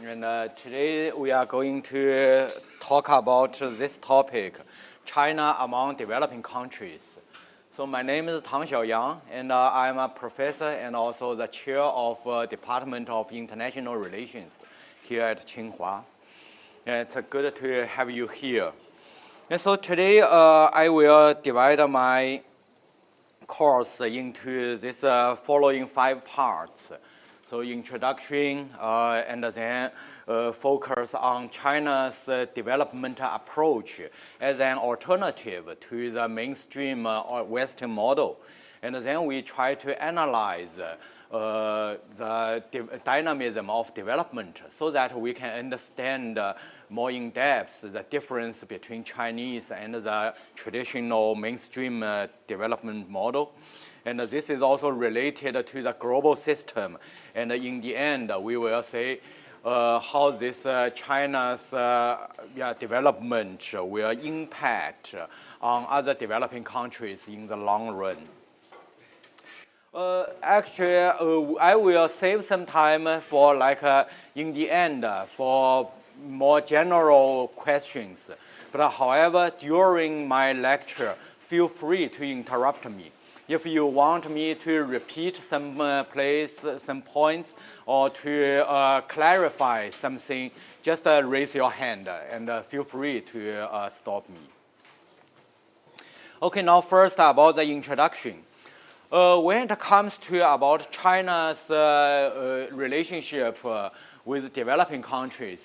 And today we are going to talk about this topic, China among developing countries. So my name is Tang Xiaoyang, and I'm a professor and also the chair of Department of International Relations here at Tsinghua. And it's good to have you here. And so today I will divide my course into this following 5 parts. So introduction, and then focus on China's development approach as an alternative to the mainstream or Western model. And then we try to analyze the dynamism of development so that we can understand more in depth the difference between Chinese and the traditional mainstream development model. And this is also related to the global system. And in the end, we will say how this China's development will impact on other developing countries in the long run. Actually, I will save some time for in the end for more general questions. But however, during my lecture, feel free to interrupt me. If you want me to repeat some some points or to clarify something, just raise your hand and feel free to stop me. Okay, now first about the introduction. When it comes to about China's relationship with developing countries,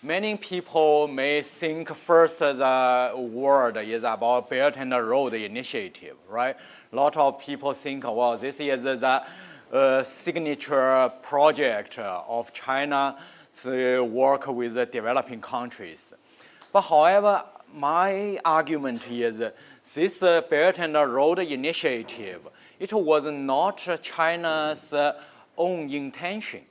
many people may think first the word is about Belt and Road Initiative, right? A lot of people think, well, this is the signature project of China's work with the developing countries. But however, my argument is this Belt and Road Initiative, it was not China's own intention.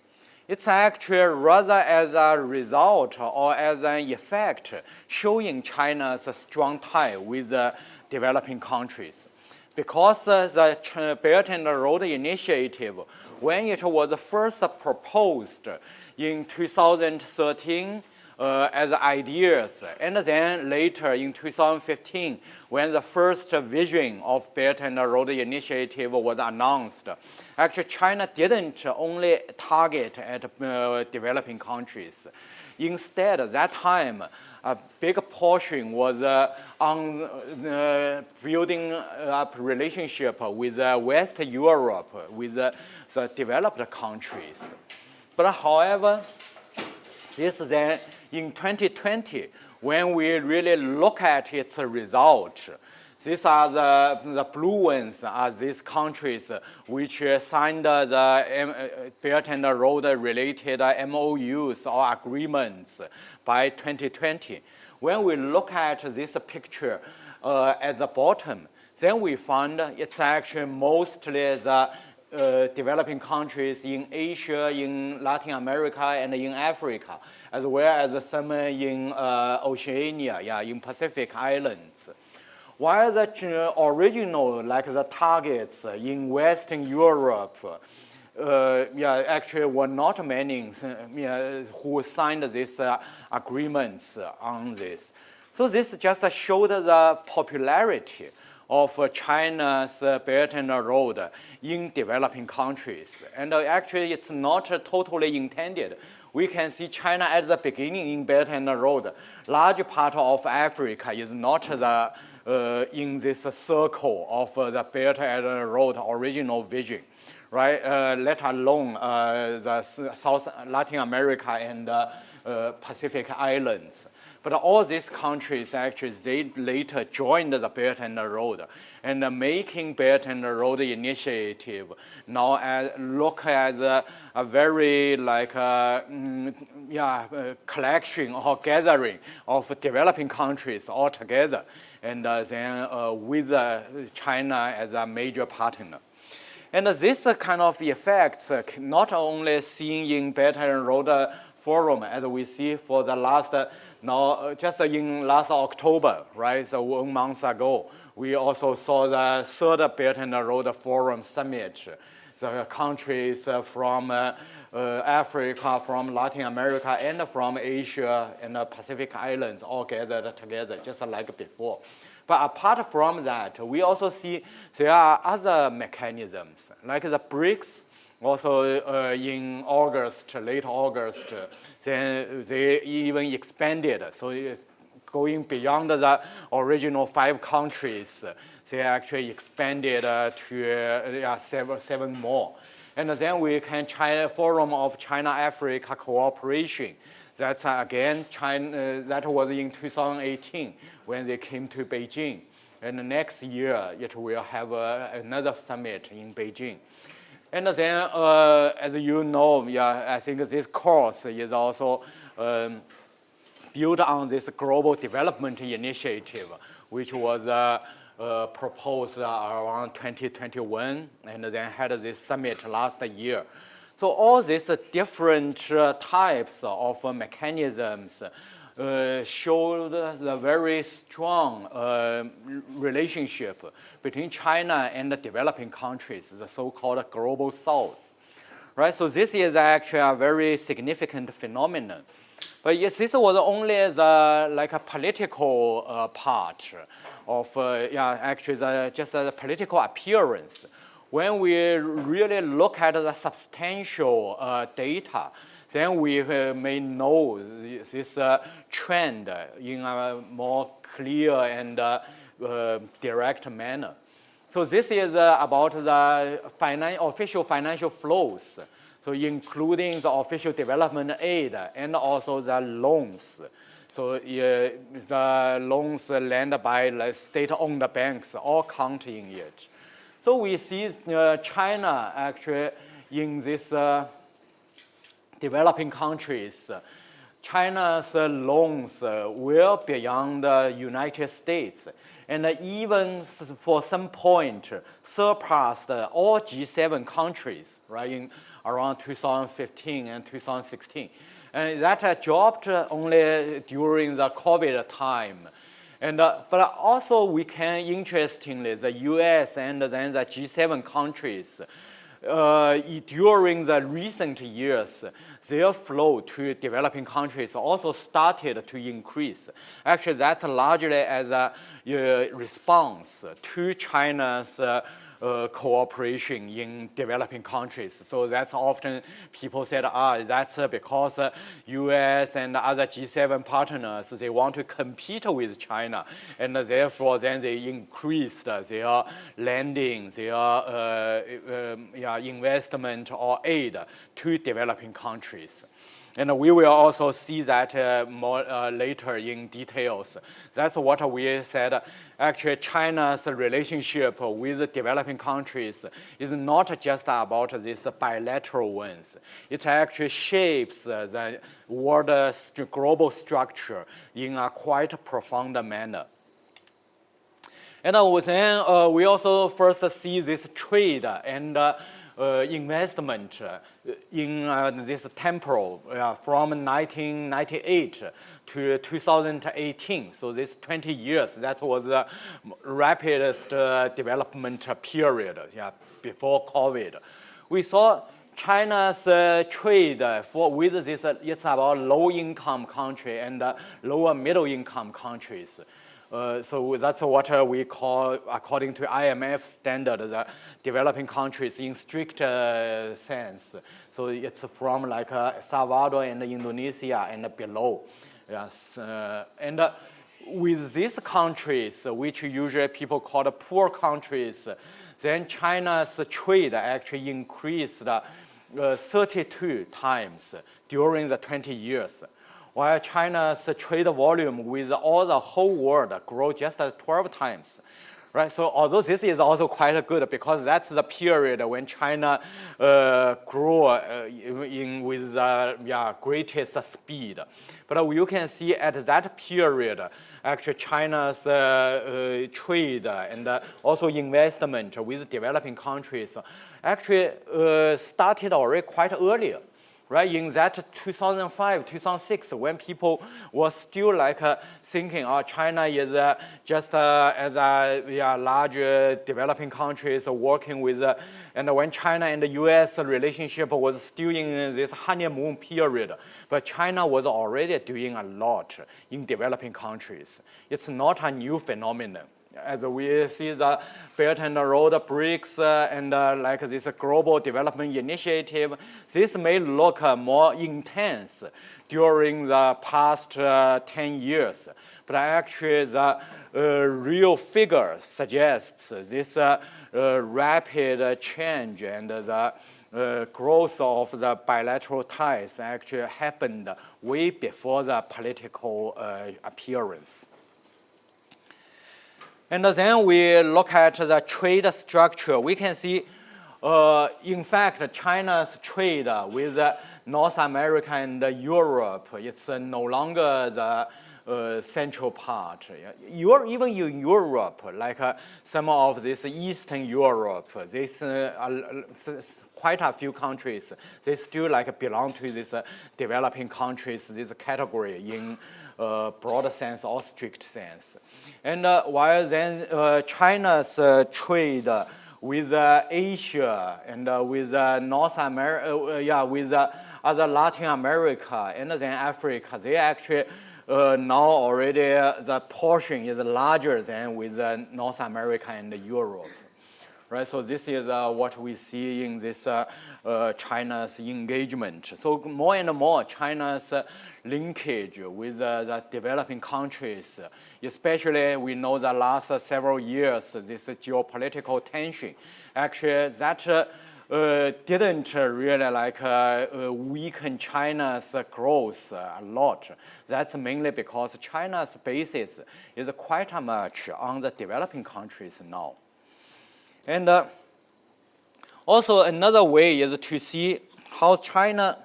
It's actually rather as a result or as an effect showing China's strong tie with the developing countries. Because the Belt and Road Initiative, when it was first proposed in 2013 as ideas, and then later in 2015, when the first vision of Belt and Road Initiative was announced, actually China didn't only target at developing countries. Instead, at that time, a big portion was on building up relationship with West Europe, with the developed countries. But however, this then in 2020, when we really look at its result, these are the blue ones are these countries which signed the Belt and Road related MOUs or agreements by 2020. When we look at this picture at the bottom, then we find it's actually mostly the developing countries in Asia, in Latin America, and in Africa, as well as some in Oceania, in Pacific Islands. While the original, the targets in Western Europe, actually were not many who signed these agreements on this. So this just showed the popularity of China's Belt and Road in developing countries. And actually, it's not totally intended. We can see China at the beginning in Belt and Road. Large part of Africa is not in this circle of the Belt and Road original vision, right? Let alone the South Latin America and Pacific Islands. But all these countries actually, they later joined the Belt and Road, and making Belt and Road Initiative now look as a very collection or gathering of developing countries all together, and then with China as a major partner. And this kind of effects not only seen in Belt and Road Forum, as we see for the last just in last October, right? So 1 month ago, we also saw the third Belt and Road Forum Summit. The countries from Africa, from Latin America, and from Asia and the Pacific Islands all gathered together, just like before. But apart from that, we also see there are other mechanisms, like the BRICS, also in August, late August, then they even expanded. So going beyond the original 5 countries, they actually expanded to seven more. And then we can China Forum of China-Africa Cooperation. That's again China. That was in 2018 when they came to Beijing. And next year it will have another summit in Beijing. And then, as you know, I think this course is also built on this Global Development Initiative, which was proposed around 2021, and then had this summit last year. So all these different types of mechanisms showed the very strong relationship between China and the developing countries, the so-called global south. Right? So this is actually a very significant phenomenon. But yes, this was only like a political part of actually just the political appearance. When we really look at the substantial data, then we may know this trend in a more clear and direct manner. So this is about the official financial flows, so including the official development aid and also the loans. So the loans lent by the state-owned banks all count in it. So we see China actually in this developing countries, China's loans well beyond the United States, and even for some point surpassed all G7 countries, right, in around 2015 and 2016. And that dropped only during the COVID time. And, but also we can, interestingly, the US and then the G7 countries, during the recent years, their flow to developing countries also started to increase. Actually, that's largely as a response to China's cooperation in developing countries. So that's often people said, that's because US and other G7 partners, they want to compete with China, and therefore then they increased their lending, their investment or aid to developing countries. And we will also see that more later in details. That's what we said. Actually, China's relationship with developing countries is not just about these bilateral ones. It actually shapes the world global structure in a quite profound manner. And then we also first see this trade and investment in this temporal from 1998 to 2018. So this 20 years, that was the rapidest development period before COVID. We saw China's trade with this, it's about low-income country and lower middle-income countries. So that's what we call, according to IMF standard, the developing countries in strict sense. So it's from like Salvador and Indonesia and below. Yes. And with these countries, which usually people call the poor countries, then China's trade actually increased 32 times during the 20 years. While China's trade volume with all the whole world grew just 12 times, right? So although this is also quite good because that's the period when China grew with greatest speed. But you can see at that period, actually China's trade and also investment with developing countries actually started already quite earlier. right? In that 2005, 2006, when people were still like thinking, oh, China is just as a large developing countries working with, and when China and the U.S. relationship was still in this honeymoon period, but China was already doing a lot in developing countries. It's not a new phenomenon. As we see the Belt and Road BRICS and like this global development initiative, this may look more intense during the past 10 years. But actually the real figure suggests this rapid change and the growth of the bilateral ties actually happened way before the political appearance. And then we look at the trade structure. We can see, in fact, China's trade with North America and Europe, it's no longer the central part. Even in Europe, like some of this Eastern Europe, this quite a few countries, they still like belong to this developing countries, this category in broad sense or strict sense. And while then China's trade with Asia and with North America, with other Latin America and then Africa, they actually now already the portion is larger than with North America and Europe. Right, so this is what we see in this China's engagement. So more and more China's linkage with the developing countries, especially we know the last several years, this geopolitical tension, actually that didn't really like weaken China's growth a lot. That's mainly because China's basis is quite much on the developing countries now. And also another way is to see how China,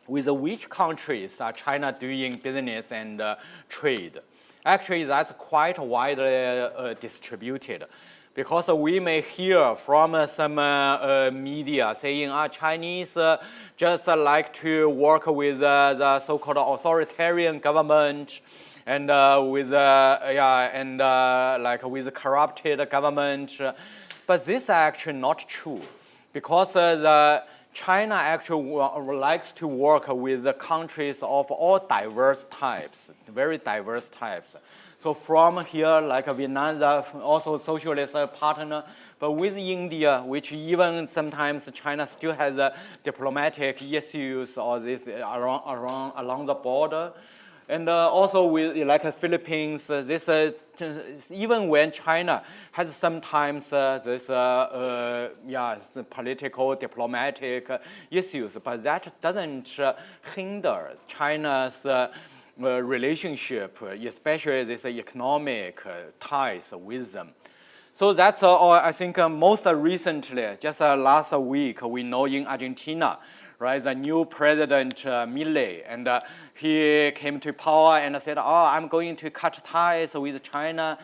with which countries are China doing business and trade. Actually, that's quite widely distributed, because we may hear from some media saying, Chinese just like to work with the so-called authoritarian government, and with like with corrupted government, but this is actually not true, because the China actually likes to work with the countries of all diverse types, very diverse types. So from here, like Vietnam, also socialist partner, but with India, which even sometimes China still has diplomatic issues or this along the border. And also with like Philippines, this even when China has sometimes this political, diplomatic issues, but that doesn't hinder China's relationship, especially this economic ties with them. So that's I think most recently, just last week, we know in Argentina, right, the new president Milei, and he came to power and said, I'm going to cut ties with China.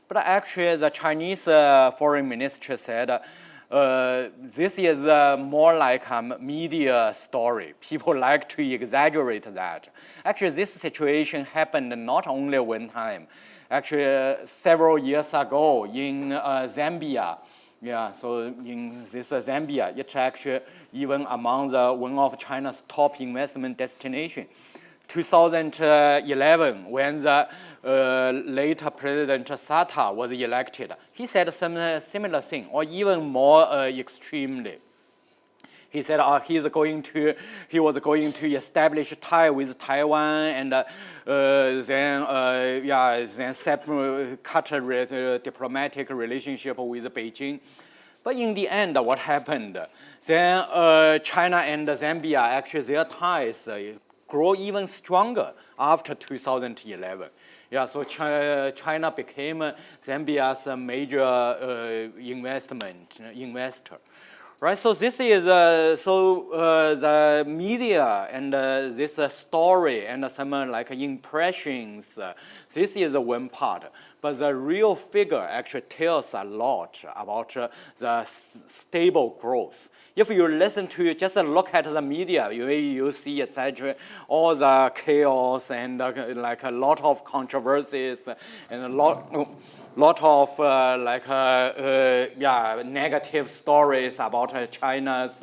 But actually the Chinese foreign minister said, this is more like a media story. People like to exaggerate that. Actually, this situation happened not only one time. Actually, several years ago in Zambia. Yeah, so in this Zambia, it's actually even among one of China's top investment destinations. 2011, when the later President Sata was elected, he said some similar thing, or even more extremely. He said he was going to establish tie with Taiwan, and then cut a diplomatic relationship with Beijing. But in the end, what happened? Then China and Zambia, actually their ties grow even stronger after 2011. Yeah, so China became Zambia's major investor. Right, so this is the media and this story and some like impressions. This is one part, but the real figure actually tells a lot about the stable growth. If you listen to just look at the media, you see etc. all the chaos and like a lot of controversies and a lot of negative stories about China's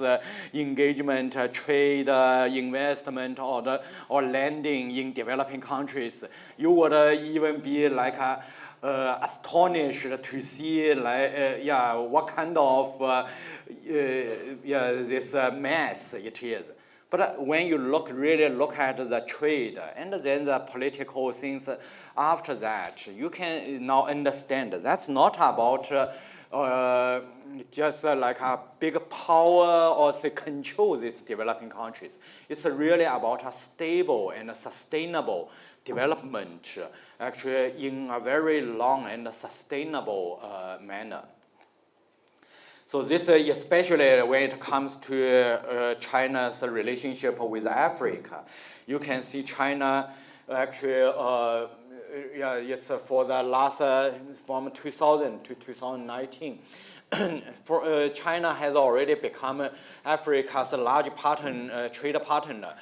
engagement, trade, investment, or lending in developing countries. You would even be like astonished to see what kind of this mess it is. But when you really look at the trade and then the political things after that, you can now understand that's not about just like a big power or say control these developing countries. It's really about a stable and a sustainable development, actually in a very long and sustainable manner. So this especially when it comes to China's relationship with Africa. You can see China actually, it's for the last, from 2000 to 2019. China has already become Africa's large trade partner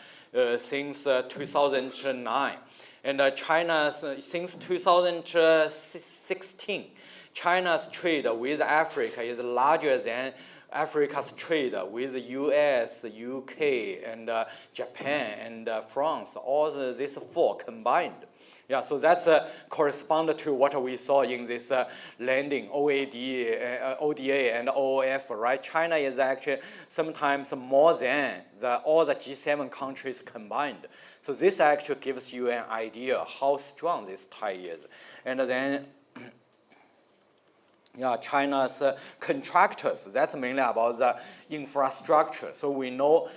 since 2009. And China, since 2016, China's trade with Africa is larger than Africa's trade with the US, UK, and Japan, and France, all these four combined. Yeah, so that's correspond to what we saw in this lending, ODA, and OOF, right? China is actually sometimes more than all the G7 countries combined. So this actually gives you an idea how strong this tie is. And then China's contractors, that's mainly about the infrastructure. So we know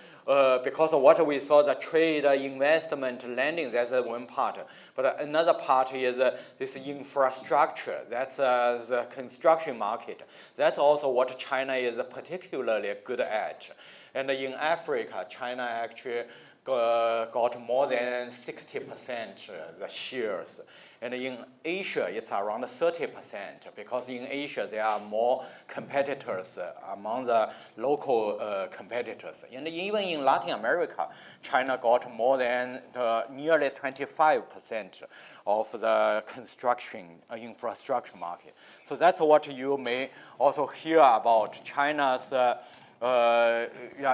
because of what we saw, the trade, investment, lending, that's one part. But another part is this infrastructure, that's the construction market. That's also what China is particularly good at. And in Africa, China actually got more than 60% the shares. And in Asia, it's around 30% because in Asia, there are more competitors among the local competitors. And even in Latin America, China got more than nearly 25% of the construction infrastructure market. So that's what you may also hear about China's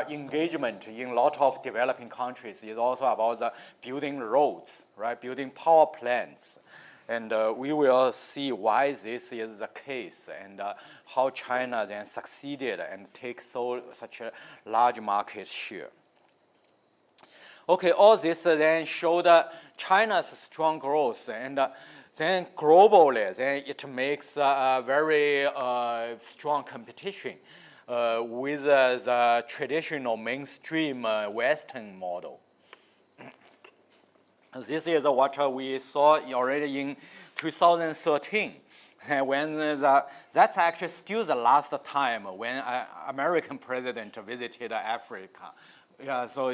engagement in a lot of developing countries is also about the building roads, right? Building power plants. And we will see why this is the case and how China then succeeded and takes such a large market share. Okay, all this then showed China's strong growth, and then globally, then it makes a very strong competition with the traditional mainstream Western model. This is what we saw already in 2013, when that's actually still the last time when an American president visited Africa. Yeah, so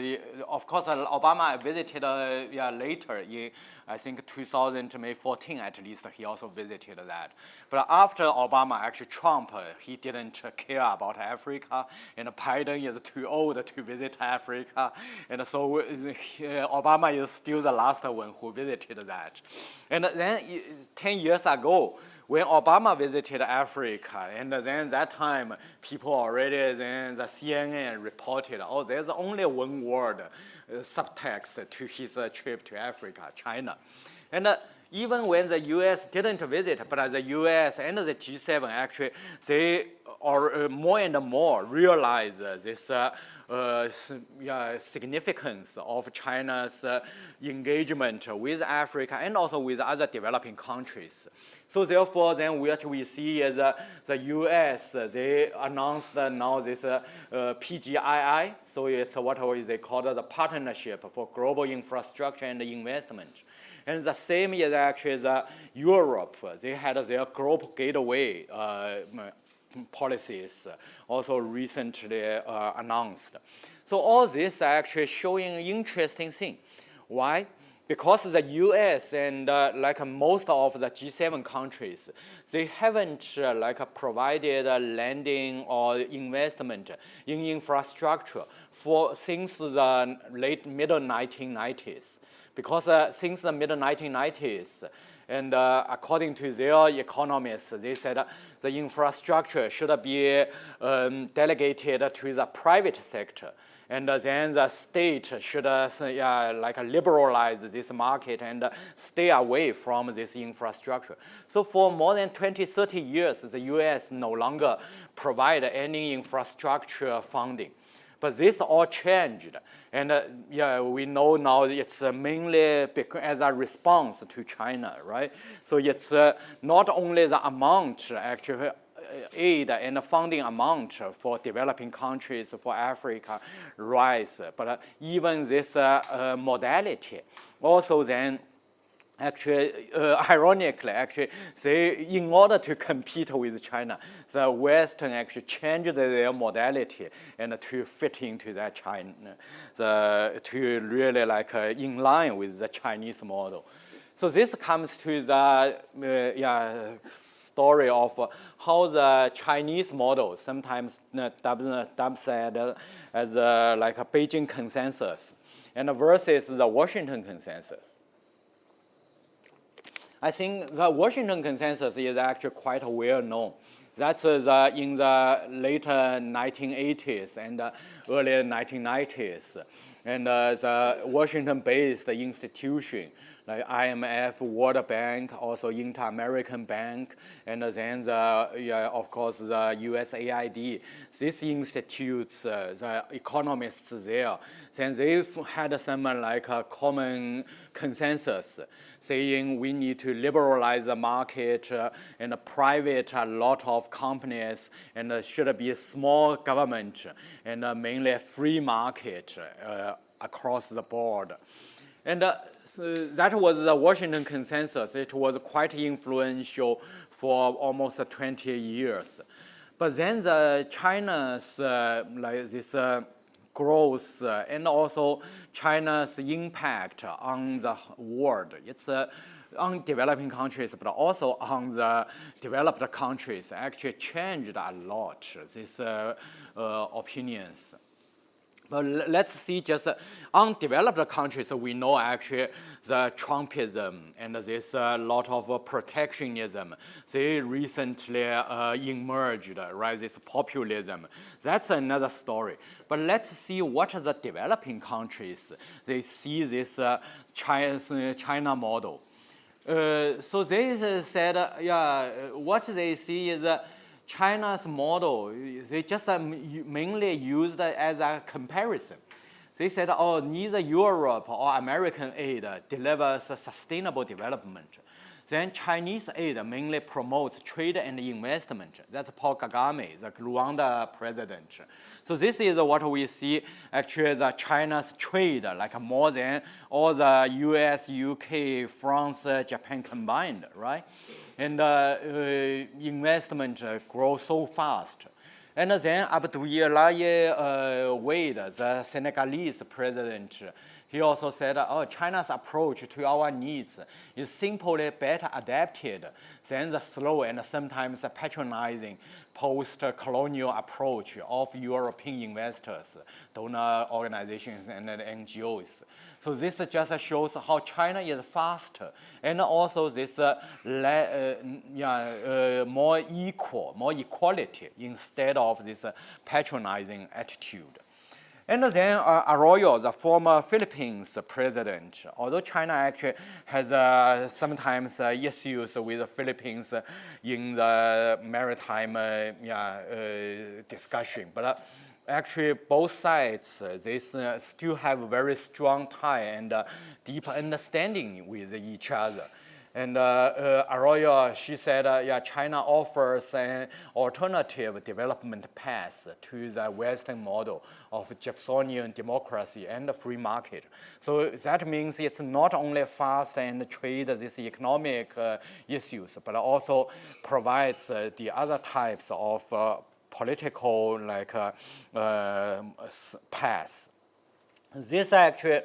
of course Obama visited later in I think 2014 at least he also visited that. But after Obama, actually Trump, he didn't care about Africa, and Biden is too old to visit Africa, and so Obama is still the last one who visited that. And then 10 years ago, when Obama visited Africa, and then that time people already, then the CNN reported, oh, there's only one word subtext to his trip to Africa, China. And even when the US didn't visit, but the US and the G7 actually, they are more and more realize this significance of China's engagement with Africa and also with other developing countries. So therefore, then what we see is the US, they announced now this PGII, so it's what they call the Partnership for Global Infrastructure and Investment. And the same is actually Europe. They had their Global Gateway policies also recently announced. So all this are actually showing an interesting thing. Why? Because the US and like most of the G7 countries, they haven't provided lending or investment in infrastructure since the middle 1990s. Because since the middle 1990s, and according to their economists, they said the infrastructure should be delegated to the private sector. And then the state should liberalize this market and stay away from this infrastructure. So for more than 20, 30 years, the US no longer provide any infrastructure funding. But this all changed. And we know now it's mainly as a response to China, right? So it's not only the amount actually aid and funding amount for developing countries, for Africa rise, but even this modality also then actually, ironically, actually, in order to compete with China, the Western actually changed their modality and to fit into that China, to really in line with the Chinese model. So this comes to the story of how the Chinese model sometimes dubbed as like a Beijing consensus, and versus the Washington consensus. I think the Washington consensus is actually quite well known. That's in the later 1980s and early 1990s. And the Washington-based institution, like IMF, World Bank, also Inter-American Bank, and then of course the USAID. These institutes, the economists there, then they had some like a common consensus, saying we need to liberalize the market and private a lot of companies, and should be a small government and mainly a free market across the board. And so that was the Washington consensus. It was quite influential for almost 20 years. But then the China's growth and also China's impact on the world. It's on developing countries, but also on the developed countries actually changed a lot, these opinions. But let's see just on developed countries, we know actually the Trumpism and this lot of protectionism, they recently emerged, right, this populism. That's another story. But let's see what the developing countries, they see this China model. So they said, what they see is China's model, they just mainly used as a comparison. They said, oh, neither Europe or American aid delivers sustainable development. Then Chinese aid mainly promotes trade and investment. That's Paul Kagame, the Rwanda president. So this is what we see, actually, the China's trade, like more than all the US, UK, France, Japan combined, right? And investment grows so fast. And then Abdoulaye Wade, the Senegalese president, he also said, oh, China's approach to our needs is simply better adapted than the slow and sometimes patronizing post-colonial approach of European investors, donor organizations, and NGOs. So this just shows how China is faster, and also this more equality instead of this patronizing attitude. And then Arroyo, the former Philippines president, although China actually has sometimes issues with the Philippines in the maritime discussion, but actually both sides, they still have very strong tie and deep understanding with each other. And Arroyo, she said, yeah, China offers an alternative development path to the Western model of Jeffersonian democracy and free market. So that means it's not only fast and trade these economic issues, but also provides the other types of political paths. This actually.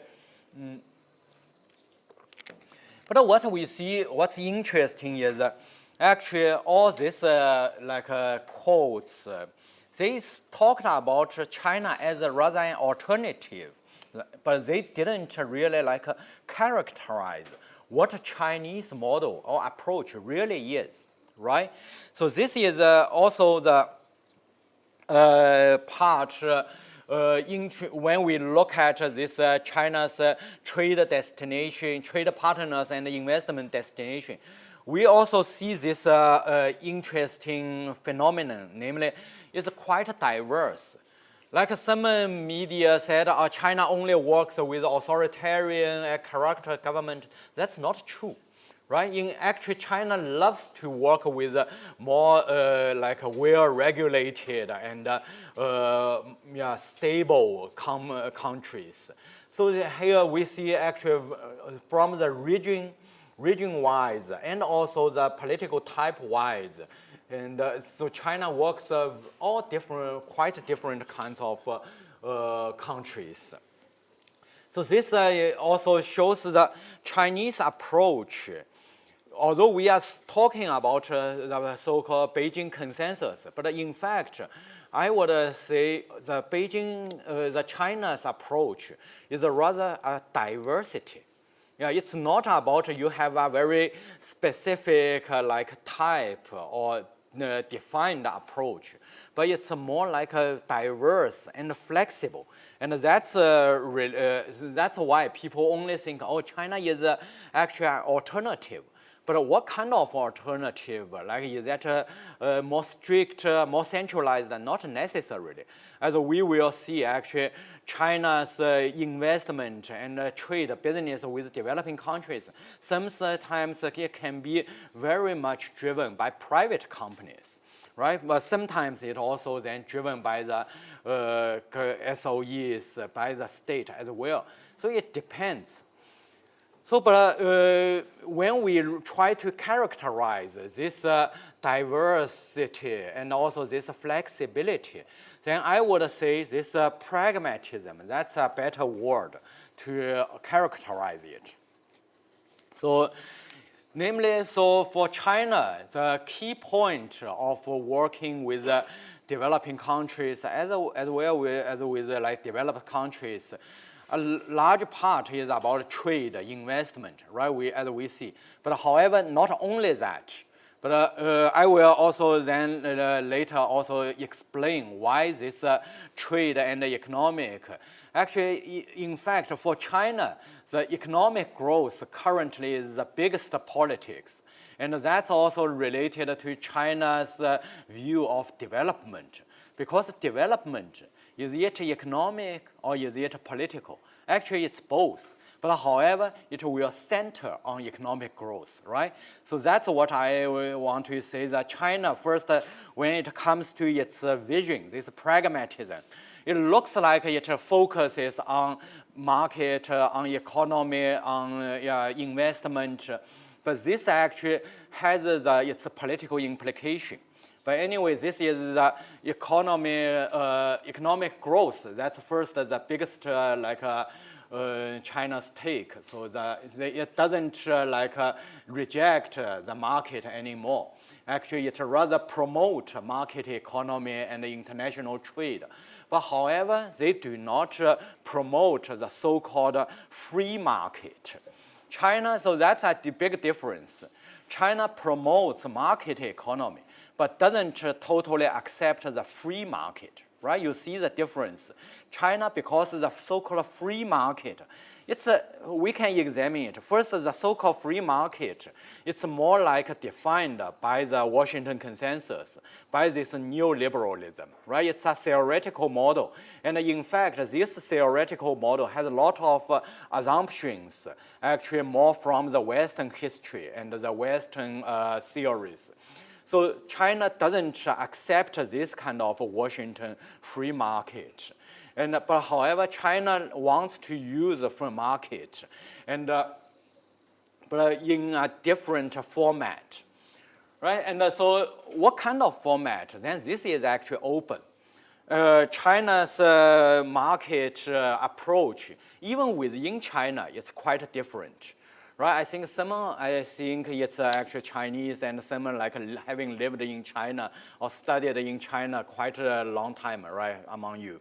But what we see, what's interesting is actually all these quotes, they talked about China as a rather an alternative, but they didn't really characterize what Chinese model or approach really is, right? So this is also the part when we look at this China's trade destination, trade partners and investment destination, we also see this interesting phenomenon, namely it's quite diverse. Like some media said, China only works with authoritarian character government. That's not true. Right? Actually, China loves to work with more well-regulated and stable countries. So here we see actually from the region-wise and also the political type-wise, and so China works all different, quite different kinds of countries. So this also shows the Chinese approach. Although we are talking about the so-called Beijing consensus, but in fact, I would say the China's approach is rather a diversity. Yeah, it's not about you have a very specific type or defined approach, but it's more like a diverse and flexible. And that's why people only think, oh, China is actually an alternative. But what kind of alternative? Is that more strict, more centralized? Not necessarily. As we will see, actually, China's investment and trade business with developing countries, sometimes it can be very much driven by private companies, right? But sometimes it also then driven by the SOEs, by the state as well. So it depends. So, but when we try to characterize this diversity and also this flexibility, then I would say this pragmatism, that's a better word to characterize it. So, namely, so for China, the key point of working with developing countries as well as with developed countries, a large part is about trade, investment, right? As we see. But however, not only that, but I will also then later also explain why this trade and economic. Actually, in fact, for China, the economic growth currently is the biggest politics. And that's also related to China's view of development. Because development, is it economic or is it political? Actually, it's both. But however, it will center on economic growth, right? So that's what I want to say, that China, first, when it comes to its vision, this pragmatism, it looks like it focuses on market, on economy, on investment. But this actually has its political implication. But anyway, this is the economic growth. That's first the biggest China's take. So it doesn't reject the market anymore. Actually, it rather promote market economy and international trade. But however, they do not promote the so-called free market. China, so that's a big difference. China promotes market economy, but doesn't totally accept the free market, right? You see the difference. China, because of the so-called free market, we can examine it. First, the so-called free market, it's more like defined by the Washington Consensus, by this neoliberalism, right? It's a theoretical model. And in fact, this theoretical model has a lot of assumptions, actually more from the Western history and the Western theories. So China doesn't accept this kind of Washington free market. But however, China wants to use the free market, but in a different format, right? And so what kind of format? Then this is actually open. China's market approach, even within China, it's quite different. Right, I think it's actually Chinese and someone like having lived in China or studied in China quite a long time, right, among you.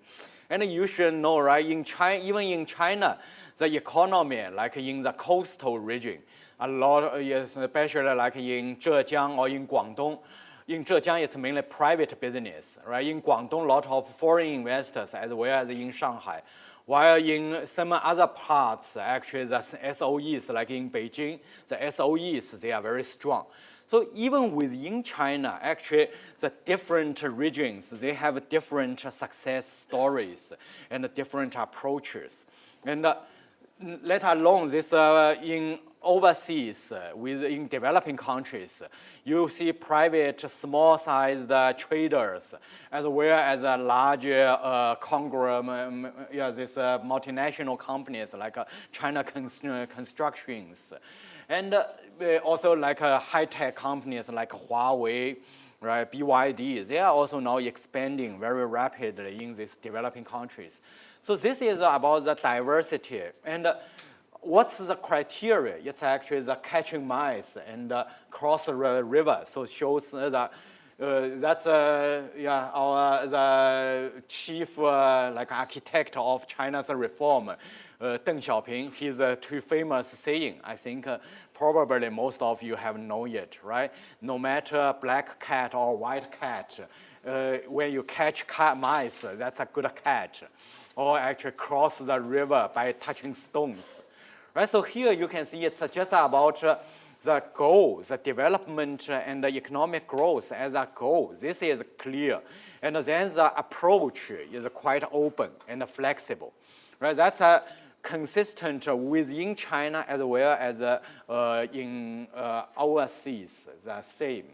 And you should know, right, in China, even in China, the economy, like in the coastal region, a lot, especially like in Zhejiang or in Guangdong. In Zhejiang, it's mainly private business, right? In Guangdong, a lot of foreign investors, as well as in Shanghai. While in some other parts, actually the SOEs, like in Beijing, the SOEs, they are very strong. So even within China, actually the different regions, they have different success stories and different approaches. And let alone this in overseas, in developing countries, you see private, small-sized traders, as well as larger these multinational companies like China Constructions, and also like high-tech companies like Huawei, right, BYD. They are also now expanding very rapidly in these developing countries. So this is about the diversity. And what's the criteria? It's actually the catching mice and cross the river. So it shows that that's the chief like architect of China's reform, Deng Xiaoping. His two famous saying, I think probably most of you have known it, right? No matter black cat or white cat, when you catch mice, that's a good catch. Or actually cross the river by touching stones. Right, so here you can see it's just about the goal, the development and the economic growth as a goal. This is clear. And then the approach is quite open and flexible. Right, that's consistent within China as well as in overseas, the same.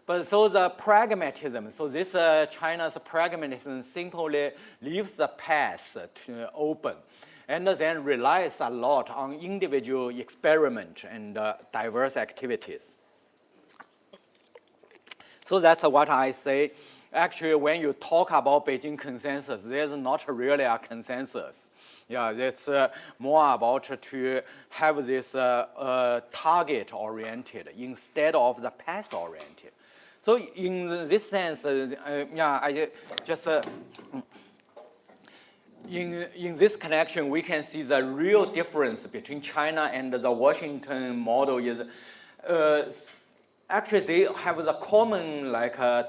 But so the pragmatism, so this China's pragmatism simply leaves the path to open and then relies a lot on individual experiment and diverse activities. So that's what I say. Actually, when you talk about Beijing consensus, there's not really a consensus. Yeah, it's more about to have this target-oriented instead of the path-oriented. So in this sense, I just in this connection, we can see the real difference between China and the Washington model is actually they have the common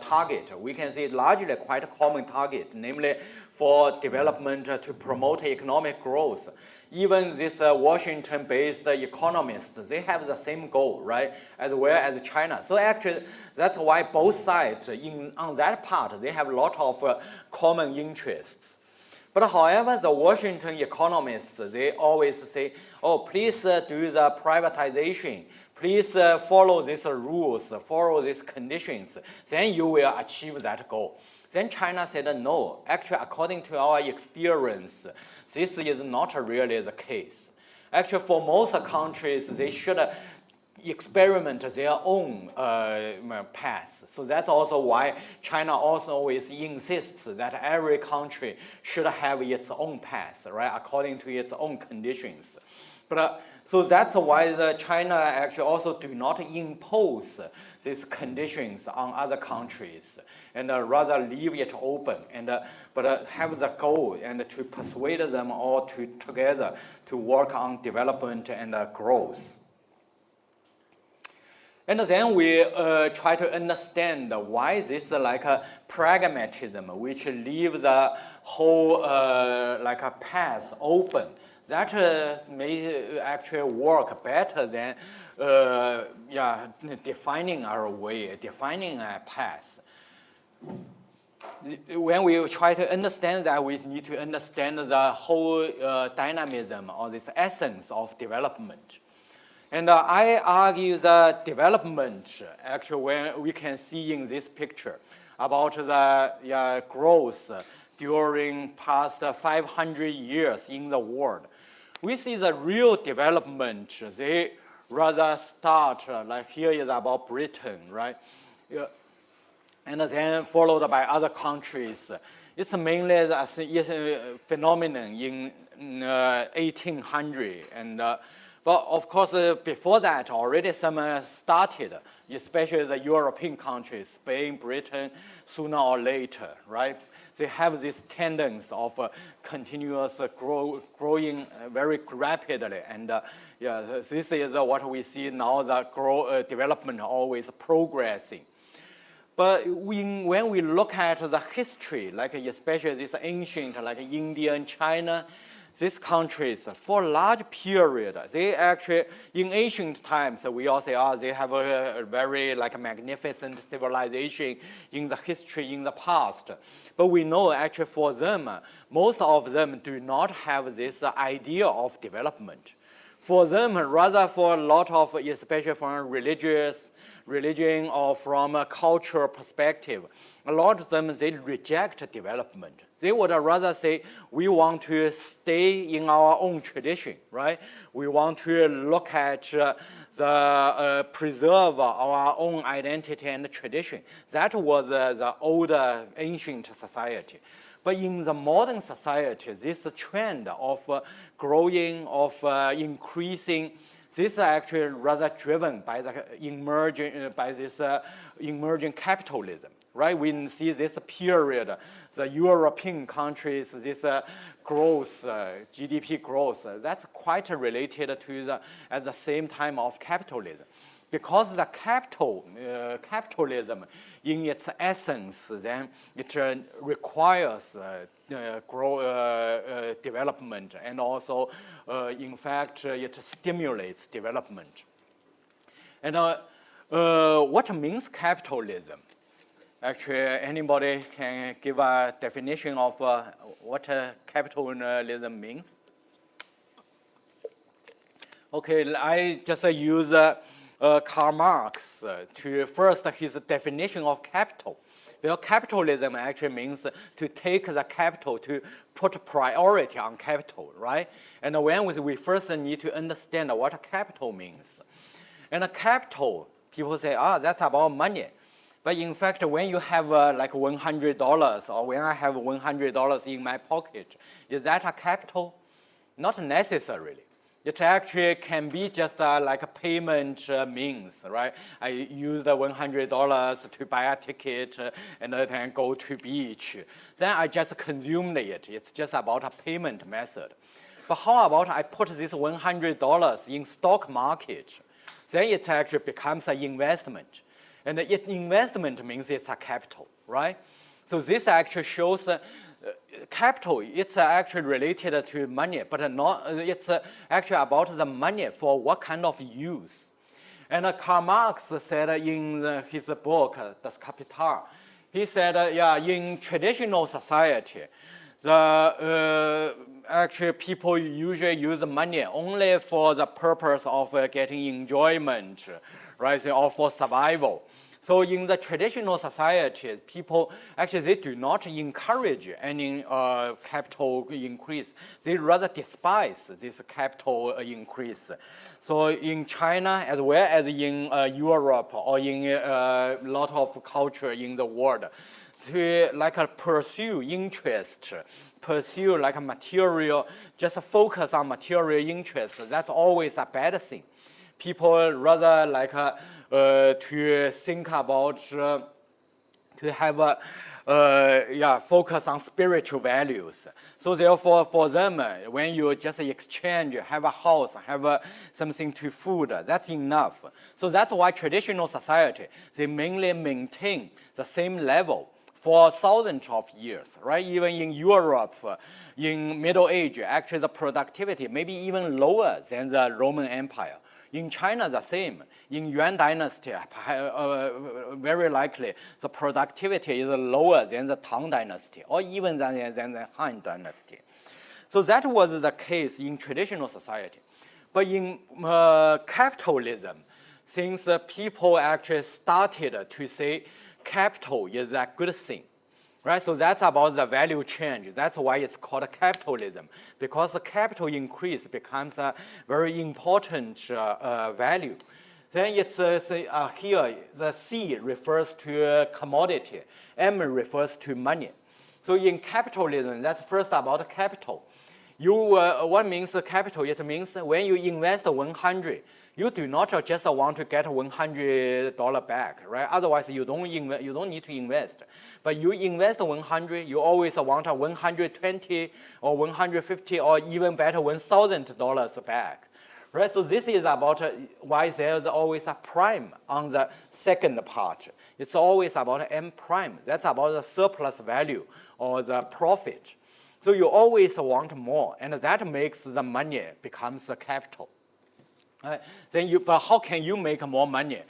target. We can say largely quite a common target, namely for development to promote economic growth. Even this Washington-based economists, they have the same goal, right, as well as China. So actually, that's why both sides, on that part, they have a lot of common interests. But however, the Washington economists, they always say, oh, please do the privatization. Please follow these rules, follow these conditions. Then you will achieve that goal. Then China said, no, actually, according to our experience, this is not really the case. Actually, for most countries, they should experiment their own path. So that's also why China also always insists that every country should have its own path, right, according to its own conditions. But so that's why China actually also do not impose these conditions on other countries, and rather leave it open, and but have the goal and to persuade them all to together to work on development and growth. And then we try to understand why this like a pragmatism, which leave the whole like a path open. That may actually work better than defining our way, defining a path. When we try to understand that, we need to understand the whole dynamism or this essence of development. And I argue that development, actually, when we can see in this picture about the growth during past 500 years in the world, we see the real development, they rather start, like here is about Britain, right? And then followed by other countries. It's mainly a phenomenon in 1800. But of course, before that, already some started, especially the European countries, Spain, Britain, sooner or later, right? They have this tendency of continuous growing very rapidly. And this is what we see now, the development always progressing. But when we look at the history, like especially this ancient, like India and China, these countries, for a large period, they actually, in ancient times, we all say, they have a very like magnificent civilization in the history in the past. But we know actually for them, most of them do not have this idea of development. For them, rather for a lot of, especially from religion or from a cultural perspective, a lot of them, they reject development. They would rather say, we want to stay in our own tradition, right? We want to look at preserve our own identity and tradition. That was the older ancient society. But in the modern society, this trend of growing, of increasing, this is actually rather driven by the emerging capitalism, right? We see this period, the European countries, this growth, GDP growth, that's quite related to at the same time of capitalism. Because the capitalism, in its essence, then it requires development, and also, in fact, it stimulates development. And what means capitalism? Actually, anybody can give a definition of what capitalism means? Okay, I just use Karl Marx to first his definition of capital. Well, capitalism actually means to take the capital, to put priority on capital, right? And when we first need to understand what capital means. And capital, people say, that's about money. But in fact, when you have like $100, or when I have $100 in my pocket, is that a capital? Not necessarily. It actually can be just like a payment means, right? I use the $100 to buy a ticket and then go to beach. Then I just consumed it. It's just about a payment method. But how about I put this $100 in stock market? Then it actually becomes an investment. And investment means it's a capital, right? So this actually shows capital, it's actually related to money, but it's actually about the money for what kind of use. And Karl Marx said in his book, Das Kapital, he said, in traditional society, actually people usually use money only for the purpose of getting enjoyment, right, or for survival. So in the traditional society, people actually, they do not encourage any capital increase. They rather despise this capital increase. So in China, as well as in Europe, or in a lot of culture in the world, to like pursue interest, pursue like a material, just focus on material interest, that's always a bad thing. People rather like to think about to have focus on spiritual values. So therefore, for them, when you just exchange, have a house, have something to food, that's enough. So that's why traditional society, they mainly maintain the same level for thousands of years, right? Even in Europe, in Middle Age, actually the productivity may be even lower than the Roman Empire. In China, the same. In Yuan Dynasty, very likely the productivity is lower than the Tang Dynasty, or even than the Han Dynasty. So that was the case in traditional society. But in capitalism, since people actually started to say capital is a good thing, right? So that's about the value change. That's why it's called capitalism, because the capital increase becomes a very important value. Then it's here, the C refers to commodity, M refers to money. So in capitalism, that's first about capital. What means capital? It means when you invest 100, you do not just want to get $100 back, right? Otherwise, you don't need to invest. But you invest 100, you always want a 120 or 150 or even better $1,000 back, right? So this is about why there's always a prime on the second part. It's always about M prime. That's about the surplus value or the profit. So you always want more, and that makes the money becomes the capital. But how can you make more money?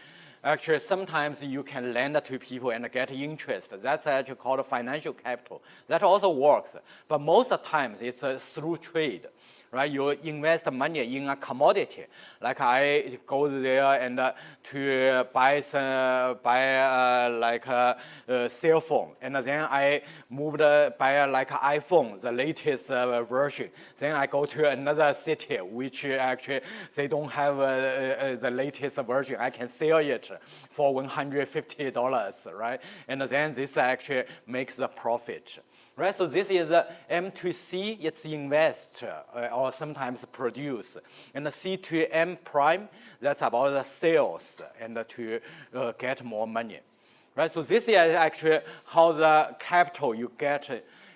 Actually, sometimes you can lend to people and get interest. That's actually called financial capital. That also works, but most of the times it's through trade. Right, you invest money in a commodity, like I go there and to buy like a cell phone, and then I moved buy like an iPhone, the latest version. Then I go to another city which actually they don't have the latest version. I can sell it for $150, right? And then this actually makes the profit. Right, so this is M to C, it's invest or sometimes produce. And the C to M prime, that's about the sales and to get more money. Right, so this is actually how the capital you get.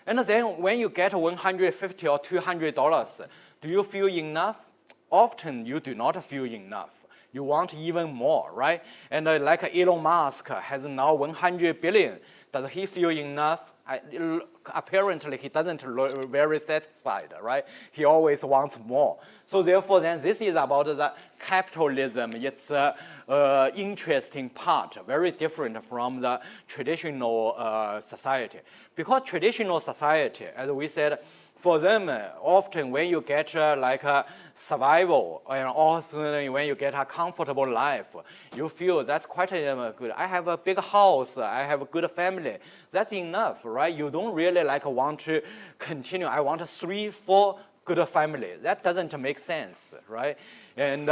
And then when you get $150 or $200, do you feel enough? Often you do not feel enough. You want even more, right? And like Elon Musk has now 100 billion. Does he feel enough? Apparently, he doesn't look very satisfied, right? He always wants more. So therefore, then this is about the capitalism. It's interesting part, very different from the traditional society. Because traditional society, as we said, for them, often when you get like a survival and also when you get a comfortable life, you feel that's quite good. I have a big house, I have a good family. That's enough, right? You don't really like want to continue. I want 3, 4 good families. That doesn't make sense, right? And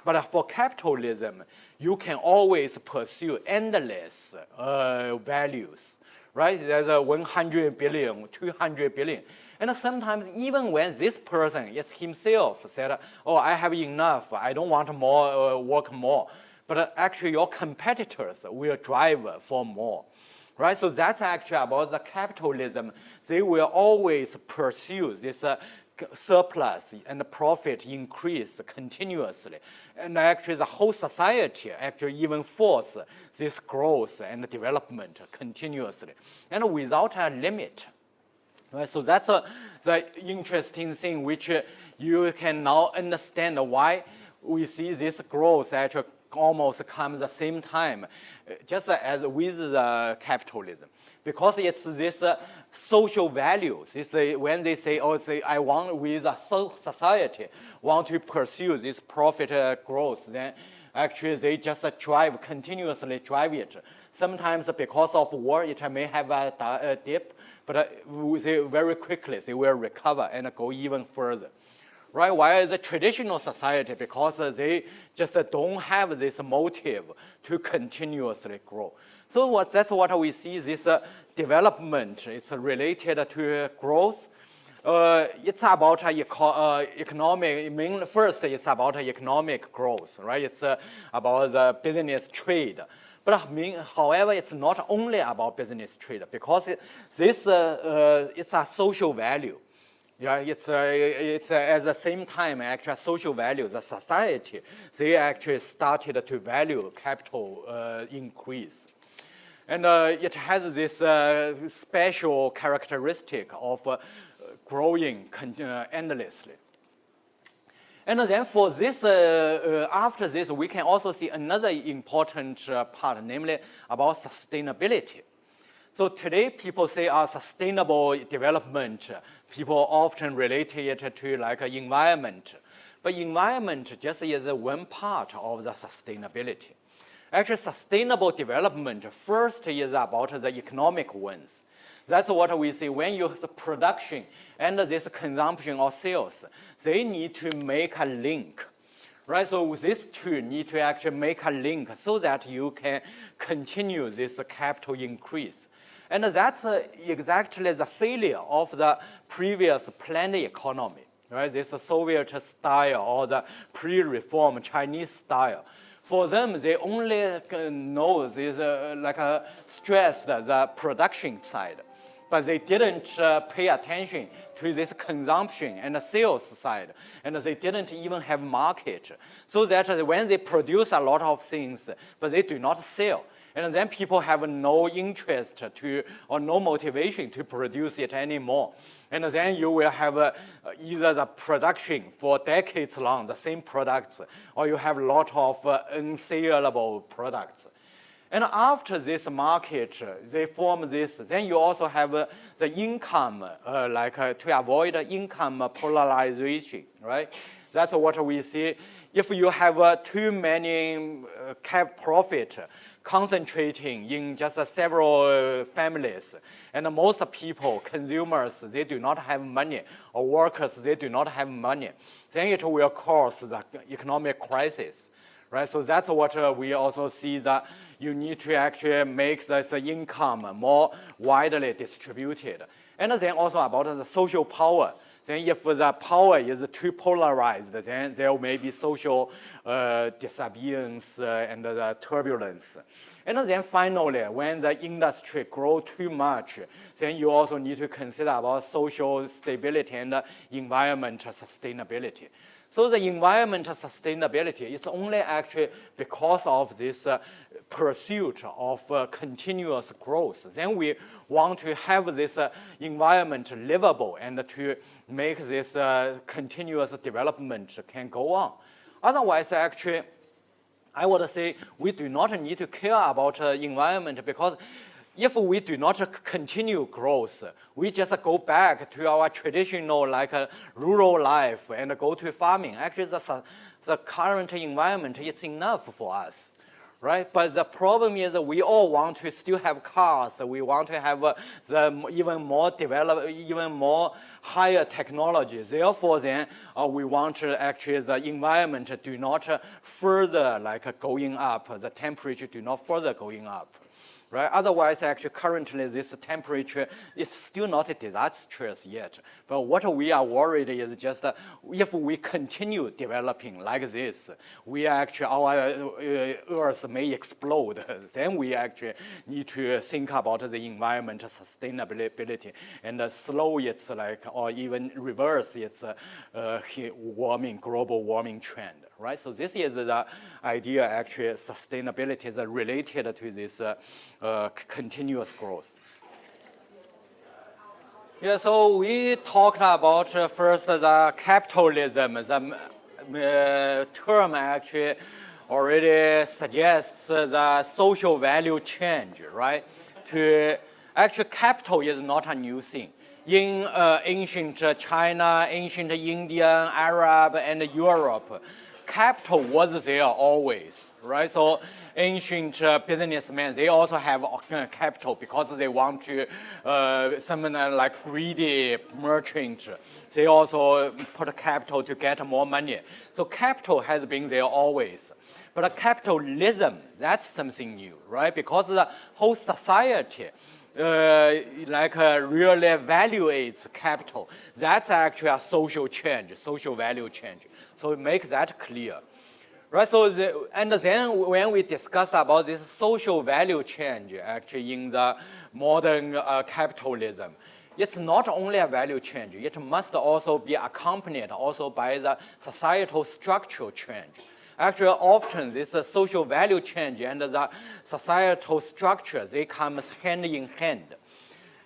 but for capitalism, you can always pursue endless values, right? There's a 100 billion, 200 billion. And sometimes even when this person, it's himself, said, oh, I have enough, I don't want more, work more. But actually your competitors will drive for more, right? So that's actually about the capitalism. They will always pursue this surplus and the profit increase continuously. And actually the whole society actually even force this growth and development continuously and without a limit. Right, so that's the interesting thing which you can now understand why we see this growth actually almost comes the same time, just as with the capitalism. Because it's this social values. When they say, oh, I want with a society, want to pursue this profit growth, then actually they just continuously drive it. Sometimes because of war, it may have a dip, but they very quickly they will recover and go even further, right? While the traditional society, because they just don't have this motive to continuously grow. So that's what we see. This development, it's related to growth. It's about economic. First, it's about economic growth, right? It's about the business trade. But however, it's not only about business trade because it's a social value. Yeah, it's at the same time actually social value. The society, they actually started to value capital increase. And it has this special characteristic of growing endlessly. And then for this, after this, we can also see another important part, namely about sustainability. So today, people say sustainable development. People often relate it to like environment, but environment just is one part of the sustainability. Actually, sustainable development first is about the economic ones. That's what we see when you have the production and this consumption or sales. They need to make a link, right? So these two need to actually make a link so that you can continue this capital increase. And that's exactly the failure of the previous planned economy, right? This Soviet style or the pre-reform Chinese style. For them, they only know this stress the production side, but they didn't pay attention to this consumption and the sales side, and they didn't even have market. So that when they produce a lot of things, but they do not sell, and then people have no interest or no motivation to produce it anymore. And then you will have either the production for decades long, the same products, or you have a lot of unsaleable products. And after this market, they form this, then you also have the income, to avoid income polarization, right? That's what we see. If you have too many profit concentrating in just several families, and most people, consumers, they do not have money, or workers, they do not have money, then it will cause the economic crisis, right? So that's what we also see, that you need to actually make this income more widely distributed. And then also about the social power. Then if the power is too polarized, then there may be social disabuse and the turbulence. And then finally, when the industry grows too much, then you also need to consider about social stability and environmental sustainability. So the environmental sustainability is only actually because of this pursuit of continuous growth. Then we want to have this environment livable and to make this continuous development can go on. Otherwise, actually, I would say we do not need to care about environment, because if we do not continue growth, we just go back to our traditional rural life and go to farming. Actually, the current environment is enough for us, right? But the problem is that we all want to still have cars. We want to have the even more developed, even more higher technology. Therefore, then we want to actually the environment do not further going up. The temperature do not further going up. Right? Otherwise, actually, currently, this temperature is still not disastrous yet. But what we are worried is just if we continue developing like this, we actually, our Earth may explode. Then we actually need to think about the environmental sustainability and slow its or even reverse its global warming trend. Right? So this is the idea, actually, sustainability is related to this continuous growth. Yeah, so we talked about first the capitalism. The term actually already suggests the social value change, right? Actually, capital is not a new thing. In ancient China, ancient India, Arab, and Europe, capital was there always, right? So ancient businessmen, they also have capital because they want to, someone like greedy merchant, they also put capital to get more money. So capital has been there always. But capitalism, that's something new, right? Because the whole society really evaluates capital. That's actually a social change, social value change. So make that clear. Right, so and then when we discuss about this social value change, actually in the modern capitalism, it's not only a value change, it must also be accompanied also by the societal structural change. Actually, often this social value change and the societal structure, they come hand in hand.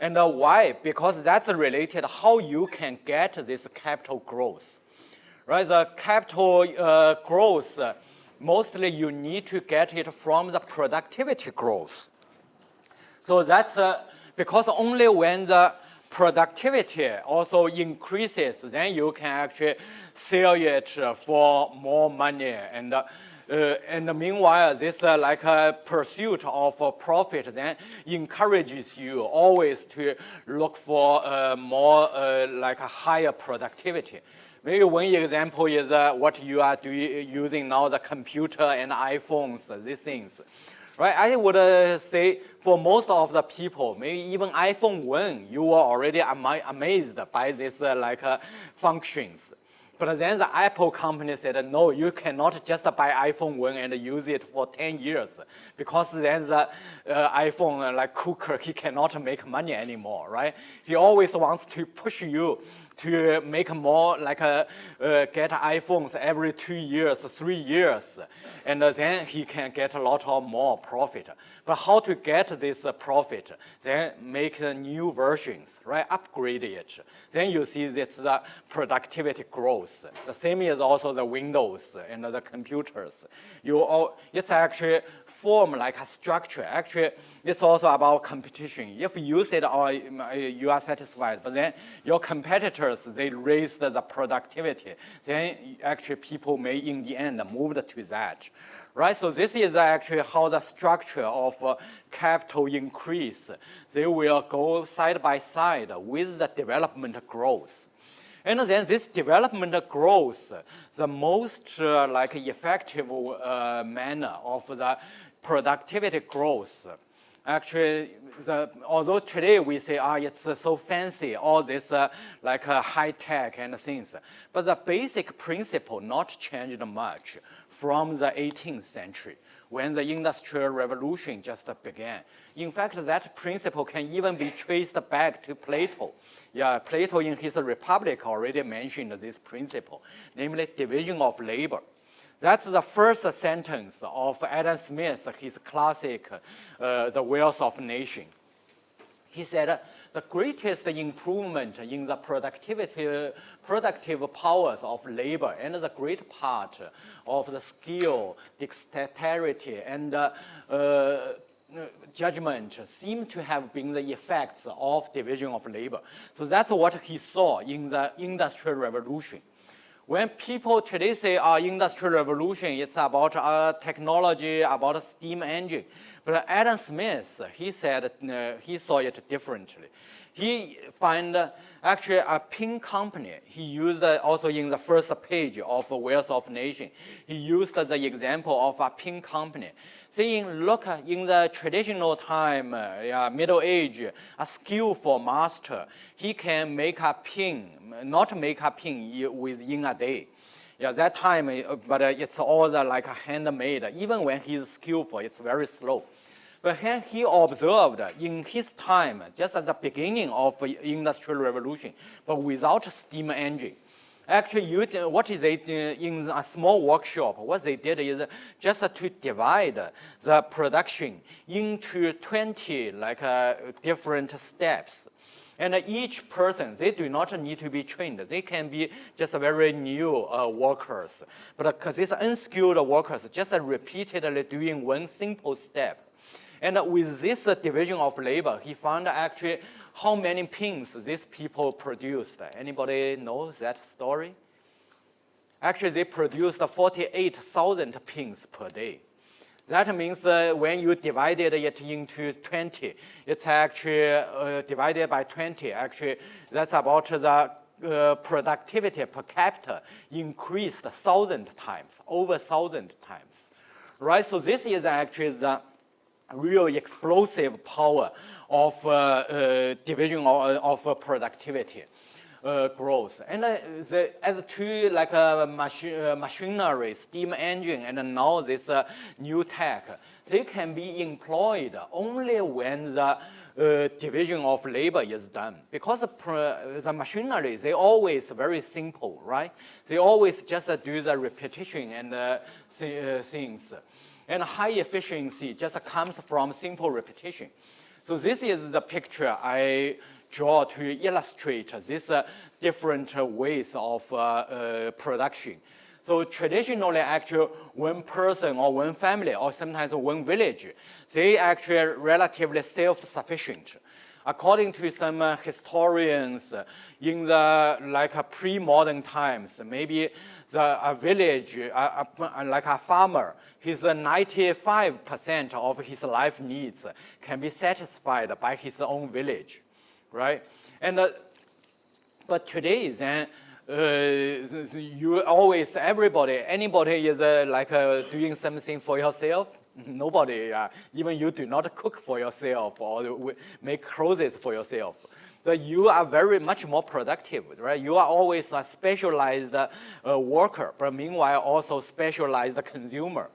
And why? Because that's related how you can get this capital growth. Right, the capital growth, mostly you need to get it from the productivity growth. So that's because only when the productivity also increases, then you can actually sell it for more money. And meanwhile, this like a pursuit of profit then encourages you always to look for more like a higher productivity. Maybe one example is what you are using now, the computer and iPhones, these things. Right, I would say for most of the people, maybe even iPhone 1, you were already amazed by this functions. But then the Apple company said, no, you cannot just buy iPhone 1 and use it for 10 years, because then the iPhone cooker, he cannot make money anymore, right? He always wants to push you to make more get iPhones every 2 years, 3 years, and then he can get a lot of more profit. But how to get this profit? Then make new versions, right? Upgrade it. Then you see this productivity growth. The same is also the Windows and the computers. It's actually form like a structure. Actually, it's also about competition. If you use it or you are satisfied, but then your competitors, they raise the productivity, then actually people may in the end move to that. Right, so this is actually how the structure of capital increase. They will go side by side with the development growth. And then this development growth, the most effective manner of the productivity growth. Actually, although today we say, it's so fancy, all this high tech and things, but the basic principle not changed much from the 18th century, when the Industrial Revolution just began. In fact, that principle can even be traced back to Plato. Yeah, Plato in his Republic already mentioned this principle, namely division of labor. That's the first sentence of Adam Smith, his classic, The Wealth of Nations. He said, the greatest improvement in the productive powers of labor and the great part of the skill, dexterity, and judgment seem to have been the effects of division of labor. So that's what he saw in the Industrial Revolution. When people today say Industrial Revolution, it's about technology, about steam engine. But Adam Smith, he said he saw it differently. He found actually a pin company. He used also in the first page of Wealth of Nations. He used the example of a pin company, saying, look, in the traditional time, Middle Age, a skillful master, he can make a pin, not make a pin within a day. Yeah, that time, but it's all handmade. Even when he's skillful, it's very slow. But he observed in his time, just at the beginning of the Industrial Revolution, but without steam engine. Actually, what they did in a small workshop, what they did is just to divide the production into 20 different steps. And each person, they do not need to be trained. They can be just very new workers. But these unskilled workers just repeatedly doing one simple step. And with this division of labor, he found actually how many pins these people produced. Anybody knows that story? Actually, they produced 48,000 pins per day. That means when you divided it into 20, it's actually divided by 20. Actually, that's about the productivity per capita increased 1,000 times, over 1,000 times. Right, so this is actually the real explosive power of division of productivity growth. And as to like machinery, steam engine, and now this new tech, they can be employed only when the division of labor is done. Because the machinery, they always very simple, right? They always just do the repetition and things. And high efficiency just comes from simple repetition. So this is the picture I draw to illustrate these different ways of production. So traditionally, actually, one person or one family or sometimes one village, they actually are relatively self-sufficient. According to some historians, in the like pre-modern times, maybe a village, like a farmer, his 95% of his life needs can be satisfied by his own village, right? And but today, then you always anybody is doing something for yourself. Nobody, even you do not cook for yourself or make clothes for yourself. But you are very much more productive, right? You are always a specialized worker, but meanwhile also specialized consumer.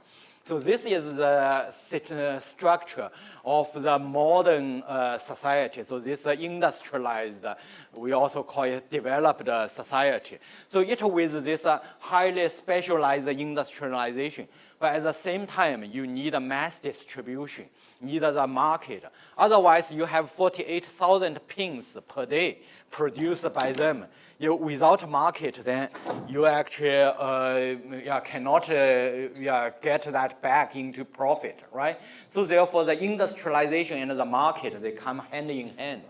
So this is the structure of the modern society. So this industrialized, we also call it developed society. So it with this highly specialized industrialization, but at the same time, you need a mass distribution, need the market. Otherwise, you have 48,000 pins per day produced by them. Without market, then you actually cannot get that back into profit, right? So therefore, the industrialization and the market, they come hand in hand,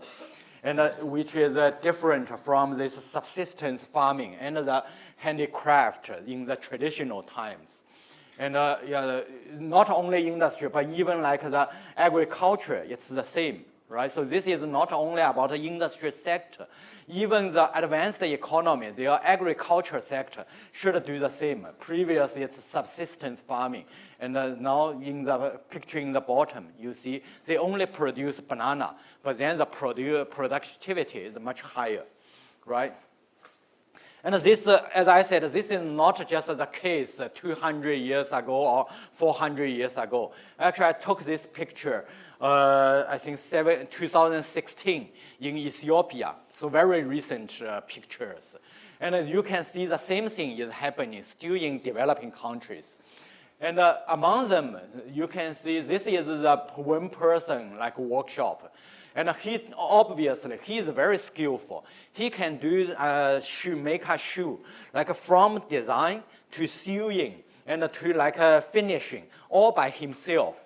and which is different from this subsistence farming and the handicraft in the traditional times. And not only industry, but even like the agriculture, it's the same, right? So this is not only about the industry sector. Even the advanced economy, their agriculture sector should do the same. Previously, it's subsistence farming. And now in the picture in the bottom, you see they only produce banana, but then the productivity is much higher, right? And this, as I said, this is not just the case 200 years ago or 400 years ago. Actually, I took this picture, I think 2016 in Ethiopia. So very recent pictures. And as you can see, the same thing is happening still in developing countries. And among them, you can see this is the one person like workshop. And he is very skillful. He can do make a shoe, like from design to sewing and to like finishing, all by himself.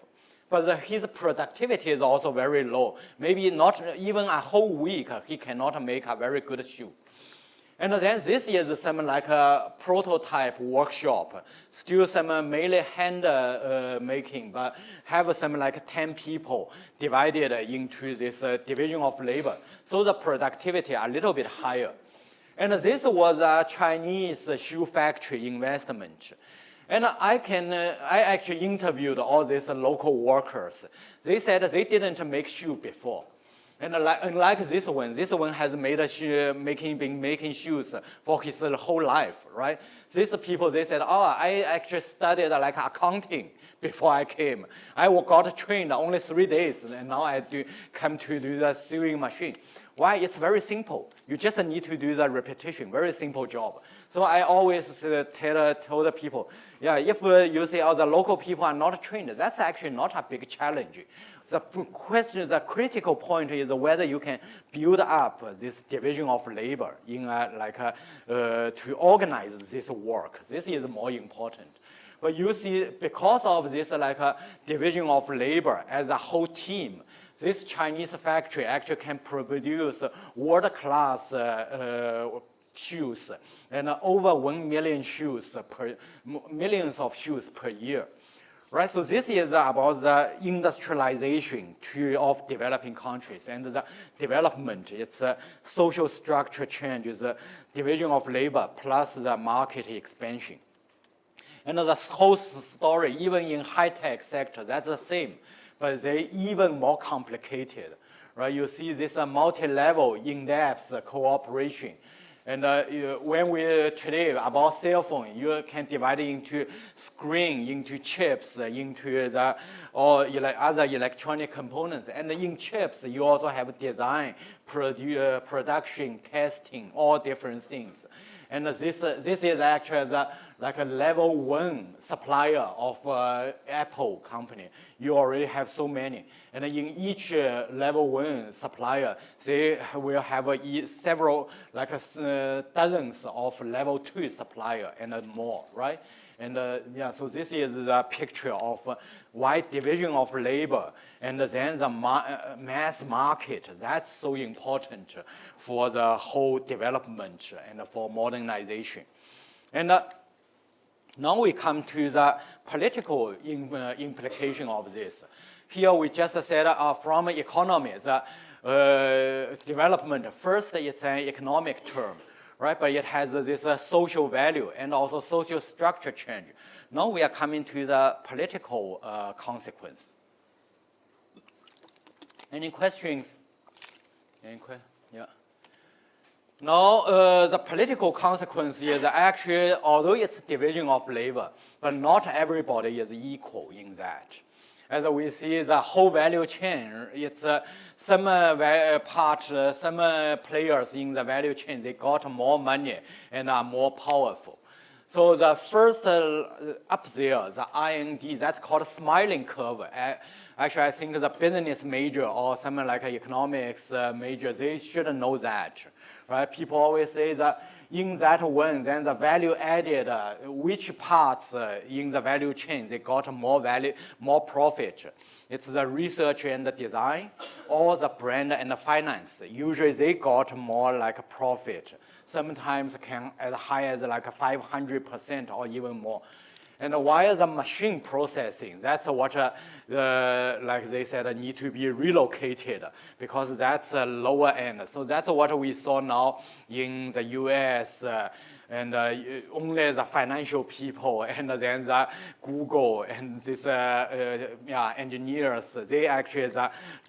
But his productivity is also very low. Maybe not even a whole week, he cannot make a very good shoe. And then this is some like a prototype workshop, still some mainly hand making, but have some like 10 people divided into this division of labor. So the productivity a little bit higher. And this was a Chinese shoe factory investment. And I actually interviewed all these local workers. They said they didn't make shoe before. And unlike this one has been making shoes for his whole life, right? These people, they said, oh, I actually studied like accounting before I came. I got trained only 3 days, and now I come to do the sewing machine. Why? It's very simple. You just need to do the repetition, very simple job. So I always tell the people, yeah, if you say, oh, the local people are not trained, that's actually not a big challenge. The critical point is whether you can build up this division of labor in to organize this work. This is more important. But you see, because of this division of labor as a whole team, this Chinese factory actually can produce world-class shoes and over 1 million millions of shoes per year. Right, so this is about the industrialization of developing countries and the development. It's a social structure change, the division of labor plus the market expansion. And the whole story, even in high-tech sector, that's the same. but they even more complicated, right? You see this multi-level, in-depth cooperation. And when we today about cell phone, you can divide it into screen, into chips, into the other electronic components. And in chips, you also have design, production, testing, all different things. And this is actually like a level 1 supplier of Apple company. You already have so many. And in each level 1 supplier, they will have several, like dozens of level 2 supplier and more, right? And yeah, so this is the picture of wide division of labor, and then the mass market. That's so important for the whole development and for modernization. And now we come to the political implication of this. Here we just said from economy, the development, first it's an economic term, right? But it has this social value and also social structure change. Now we are coming to the political consequence. Any questions? Any questions? Yeah. Now the political consequence is actually, although it's division of labor, but not everybody is equal in that. As we see the whole value chain, it's some players in the value chain, they got more money and are more powerful. So the first up there, the IND, that's called smiling curve. Actually, I think the business major or someone like economics major, they should know that, right? People always say that in that one, then the value added, which parts in the value chain, they got more value, more profit. It's the research and the design, or the brand and the finance. Usually they got more like profit. Sometimes can as high as like 500% or even more. And while the machine processing, that's what, like they said, need to be relocated because that's a lower end. So that's what we saw now in the US, and only the financial people and then the Google and this engineers, they actually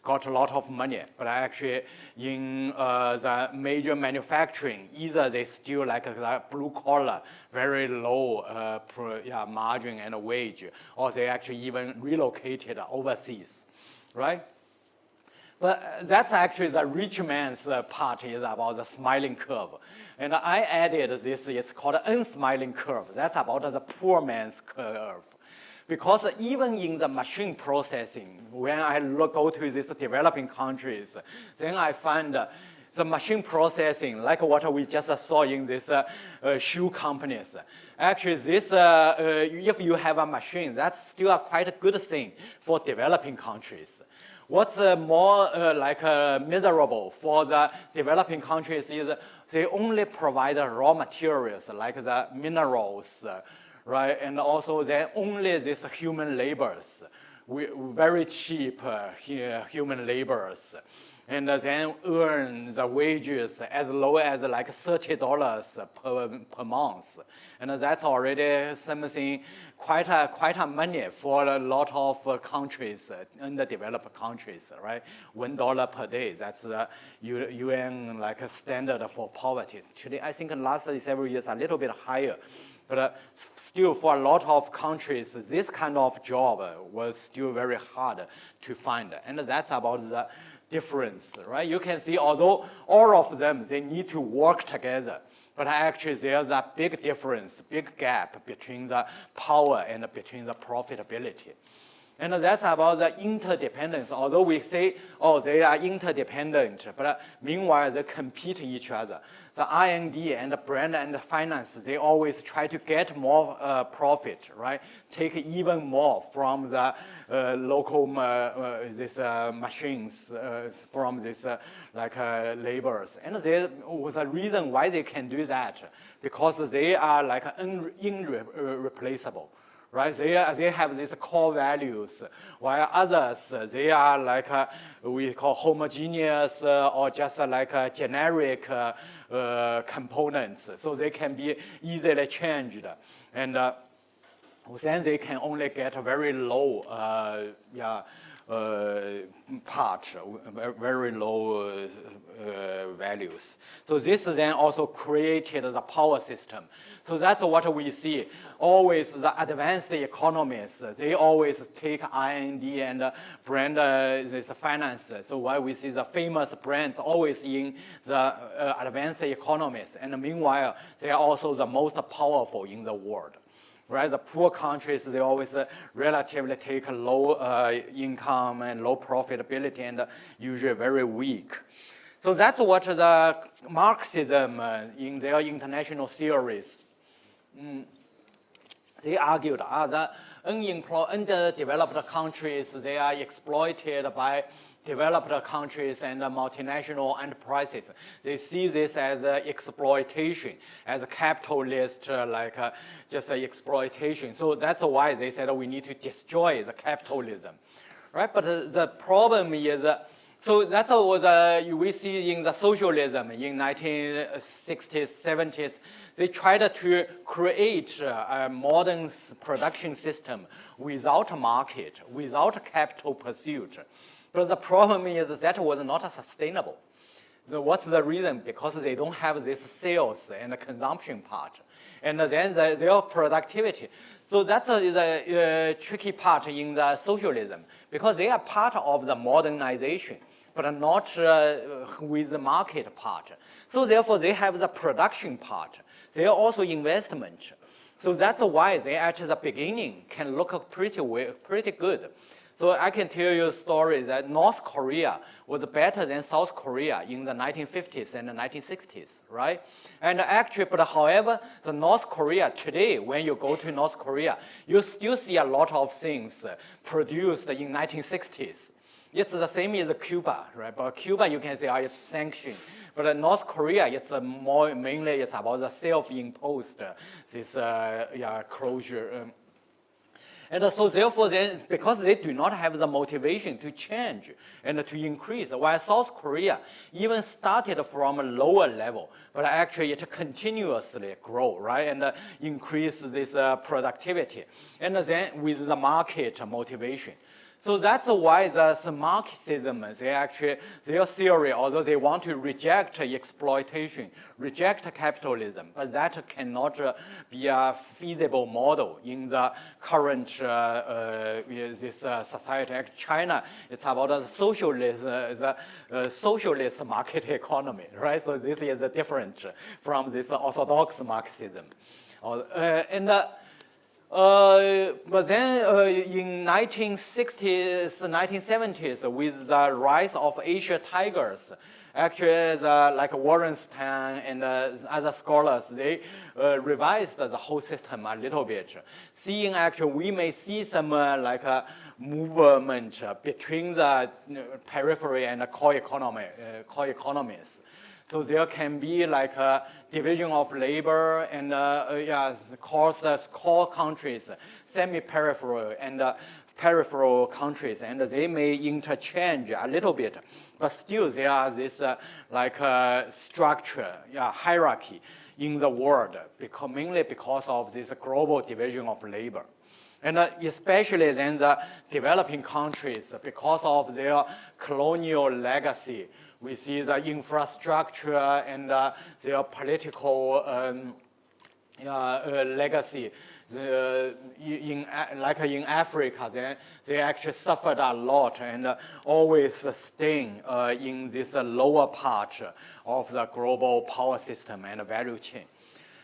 got a lot of money. But actually in the major manufacturing, either they still like the blue collar, very low margin and wage, or they actually even relocated overseas, right? But that's actually the rich man's part is about the smiling curve. And I added this, it's called unsmiling curve. That's about the poor man's curve. Because even in the machine processing, when I go to these developing countries, then I find the machine processing, like what we just saw in this shoe companies. Actually, this if you have a machine, that's still a quite a good thing for developing countries. What's more miserable for the developing countries is they only provide raw materials like the minerals, right? And also they only this human labors, very cheap human labors. And then earn the wages as low as like $30 per month. And that's already something quite a money for a lot of countries, underdeveloped countries, right? $1 per day, that's the UN like a standard for poverty. Today, I think in the last several years, a little bit higher. But still, for a lot of countries, this kind of job was still very hard to find. And that's about the difference, right? You can see, although all of them, they need to work together, but actually there's a big difference, big gap between the power and between the profitability. And that's about the interdependence. Although we say, oh, they are interdependent, but meanwhile they compete each other. The R&D and the brand and the finance, they always try to get more profit, right? Take even more from the local machines, from this laborers. And there was a reason why they can do that, because they are like irreplaceable. Right? They have these core values, while others, they are like we call homogeneous or just like generic components. So they can be easily changed. And then they can only get very low part, very low values. So this then also created the power system. So that's what we see. Always the advanced economies, they always take R&D and brand this finance. So why we see the famous brands always in the advanced economies. And meanwhile, they are also the most powerful in the world. Right, the poor countries, they always relatively take low income and low profitability and usually very weak. So that's what the Marxism in their international theories, they argued the underdeveloped countries, they are exploited by developed countries and multinational enterprises. They see this as exploitation, as a capitalist, just exploitation. So that's why they said we need to destroy the capitalism, right? But the problem is, so that's what we see in the socialism in 1960s, 70s. They tried to create a modern production system without market, without capital pursuit. But the problem is that was not sustainable. What's the reason? Because they don't have this sales and consumption part. And then their productivity. So that's the tricky part in the socialism, because they are part of the modernization, but not with the market part. So therefore, they have the production part. They are also investment. So that's why they at the beginning can look pretty good. So I can tell you a story that North Korea was better than South Korea in the 1950s and the 1960s, right? And actually, but however, the North Korea today, when you go to North Korea, you still see a lot of things produced in 1960s. It's the same as Cuba, right? But Cuba, you can say, it's sanctioned. But North Korea, it's mainly it's about the self-imposed this closure. And so therefore, then, because they do not have the motivation to change and to increase, while South Korea even started from a lower level, but actually it continuously grow, right, and increase this productivity, and then with the market motivation. So that's why the Marxism, their theory, although they want to reject exploitation, reject capitalism, but that cannot be a feasible model in the current society. China, it's about a socialist, socialist market economy, right? So this is different from this orthodox Marxism. But then in 1960s, 1970s, with the rise of Asia tigers, actually like Wallenstein and other scholars, they revised the whole system a little bit. Seeing actually, we may see some movement between the periphery and the core economies. So there can be like a division of labor and core countries, semi-peripheral and peripheral countries, and they may interchange a little bit, but still there are this structure, hierarchy in the world, mainly because of this global division of labor. And especially then the developing countries, because of their colonial legacy, we see the infrastructure and their political legacy. In Africa, they actually suffered a lot and always staying in this lower part of the global power system and value chain.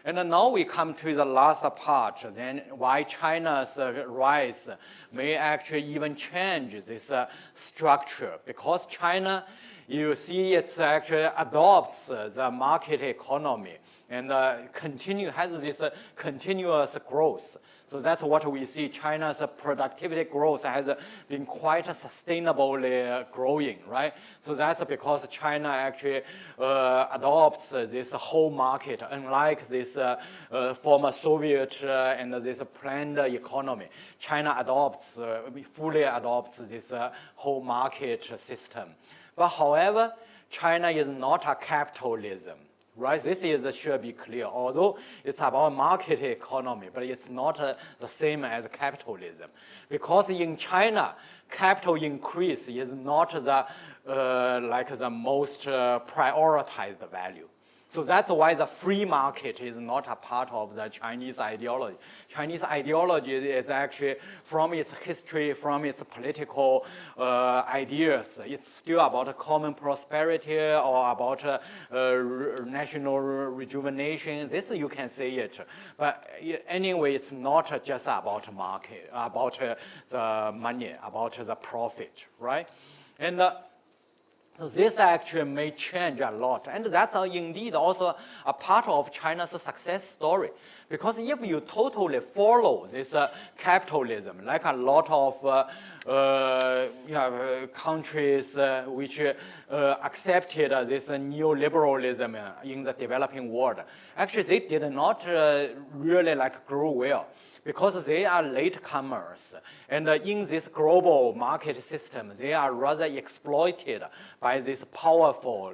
And now we come to the last part, then why China's rise may actually even change this structure. Because China, you see, it actually adopts the market economy and has this continuous growth. So that's what we see. China's productivity growth has been quite sustainably growing, right? So that's because China actually adopts this whole market, unlike this former Soviet and this planned economy. China fully adopts this whole market system. But however, China is not a capitalism. right? Should be clear. Although it's about market economy, but it's not the same as capitalism. Because in China, capital increase is not the most prioritized value. So that's why the free market is not a part of the Chinese ideology. Chinese ideology is actually, from its history, from its political ideas, it's still about a common prosperity or about national rejuvenation. This you can say it. But anyway, it's not just about market, about the money, about the profit, right? And so this actually may change a lot. And that's indeed also a part of China's success story. Because if you totally follow this capitalism, like a lot of countries which accepted this neoliberalism in the developing world, actually they did not really grow well. Because they are latecomers, and in this global market system, they are rather exploited by these powerful,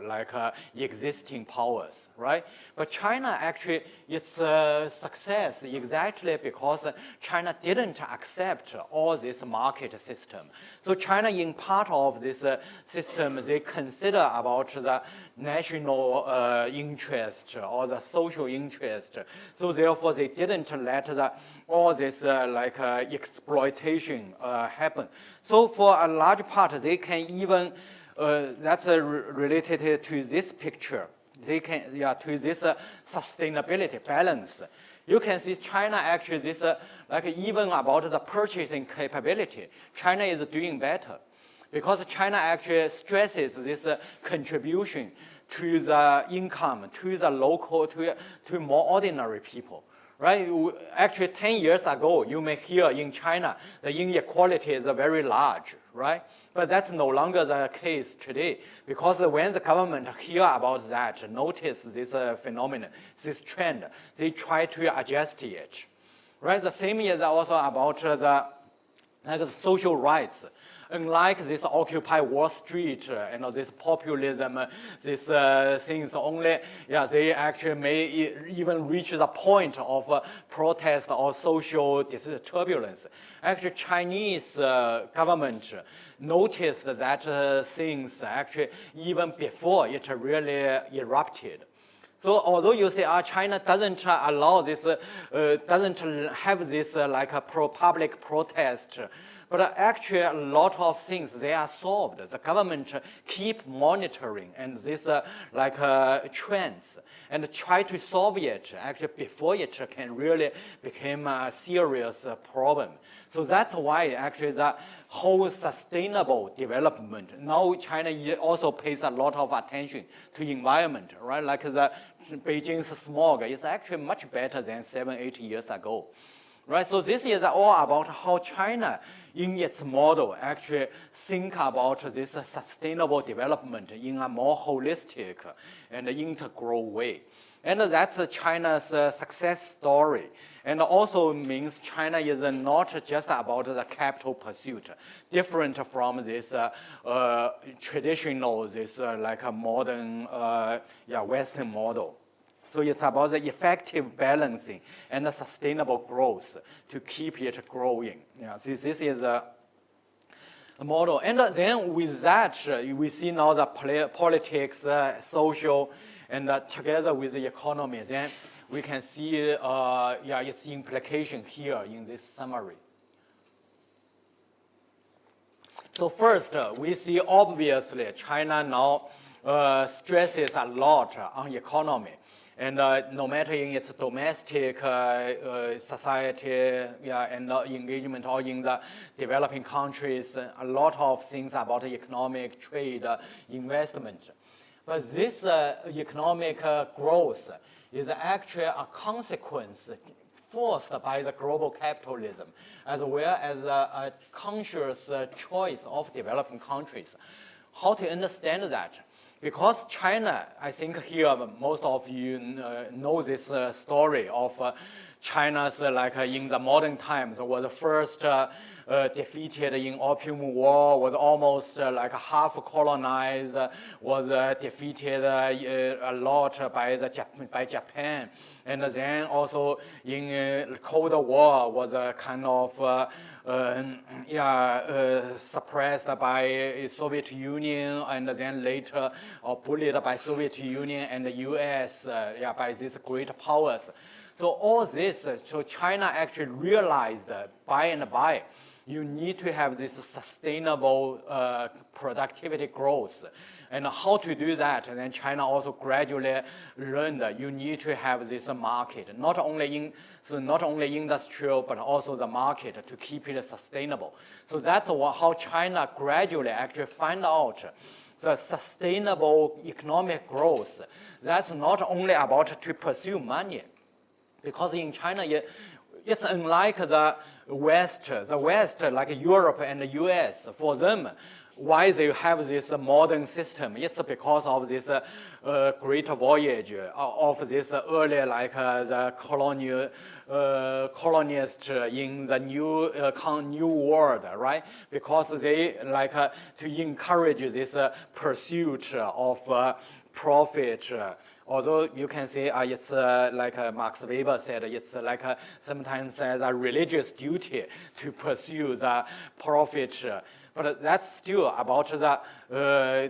existing powers, right? But China actually, its success exactly because China didn't accept all this market system. So China, in part of this system, they consider about the national interest or the social interest. So therefore, they didn't let all this exploitation happen. So for a large part, they can even, that's related to this picture. They can, to this sustainability balance. You can see China actually, this even about the purchasing capability, China is doing better. Because China actually stresses this contribution to the income, to the local, to more ordinary people. Right? Actually, 10 years ago, you may hear in China, the inequality is very large, right? But that's no longer the case today, because when the government hear about that, notice this phenomenon, this trend, they try to adjust it, right? The same is also about the social rights. Unlike this Occupy Wall Street and this populism, these things only, they actually may even reach the point of protest or social turbulence. Actually, Chinese government noticed that things actually even before it really erupted. So although you say China doesn't allow this, doesn't have this a public protest, but actually a lot of things, they are solved. The government keep monitoring and this trends and try to solve it actually before it can really become a serious problem. So that's why actually the whole sustainable development, now China also pays a lot of attention to environment, right? Like the Beijing's smog is actually much better than 7-8 years ago. Right, so this is all about how China, in its model, actually think about this sustainable development in a more holistic and integral way. And that's China's success story. And also means China is not just about the capital pursuit, different from this traditional, this a modern Western model. So it's about the effective balancing and the sustainable growth to keep it growing. This is a model. And then with that, we see now the politics, social, and together with the economy, then we can see its implication here in this summary. So first, we see obviously China now stresses a lot on economy. And no matter in its domestic society and engagement or in the developing countries, a lot of things about economic trade, investment. But this economic growth is actually a consequence forced by the global capitalism, as well as a conscious choice of developing countries. How to understand that? Because China, I think here most of you know this story of China's like in the modern times was the first defeated in Opium War, was almost like half colonized, was defeated a lot by Japan, and then also in Cold War was kind of suppressed by Soviet Union, and then later bullied by Soviet Union and the U.S. By these great powers. So all this, so China actually realized that by and by, you need to have this sustainable productivity growth. And how to do that, and then China also gradually learned that you need to have this market, not only industrial, but also the market to keep it sustainable. So that's how China gradually actually find out the sustainable economic growth. That's not only about to pursue money, because in China, it's unlike the West, like Europe and the US, for them, why they have this modern system, it's because of this great voyage of this early, like the colonists in the new world, right? Because they like to encourage this pursuit of profit. Although you can say it's like Max Weber said, it's like sometimes as a religious duty to pursue the profit, but that's still about the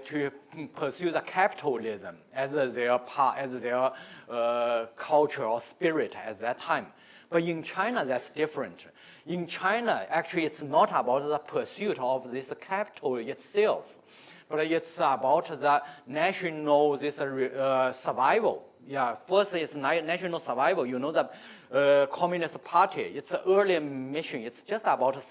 to pursue the capitalism as their culture or spirit at that time. But in China, that's different. In China, actually, it's not about the pursuit of this capital itself, but it's about the national survival. Yeah, first it's national survival. You know, the Communist Party, its early mission, it's just about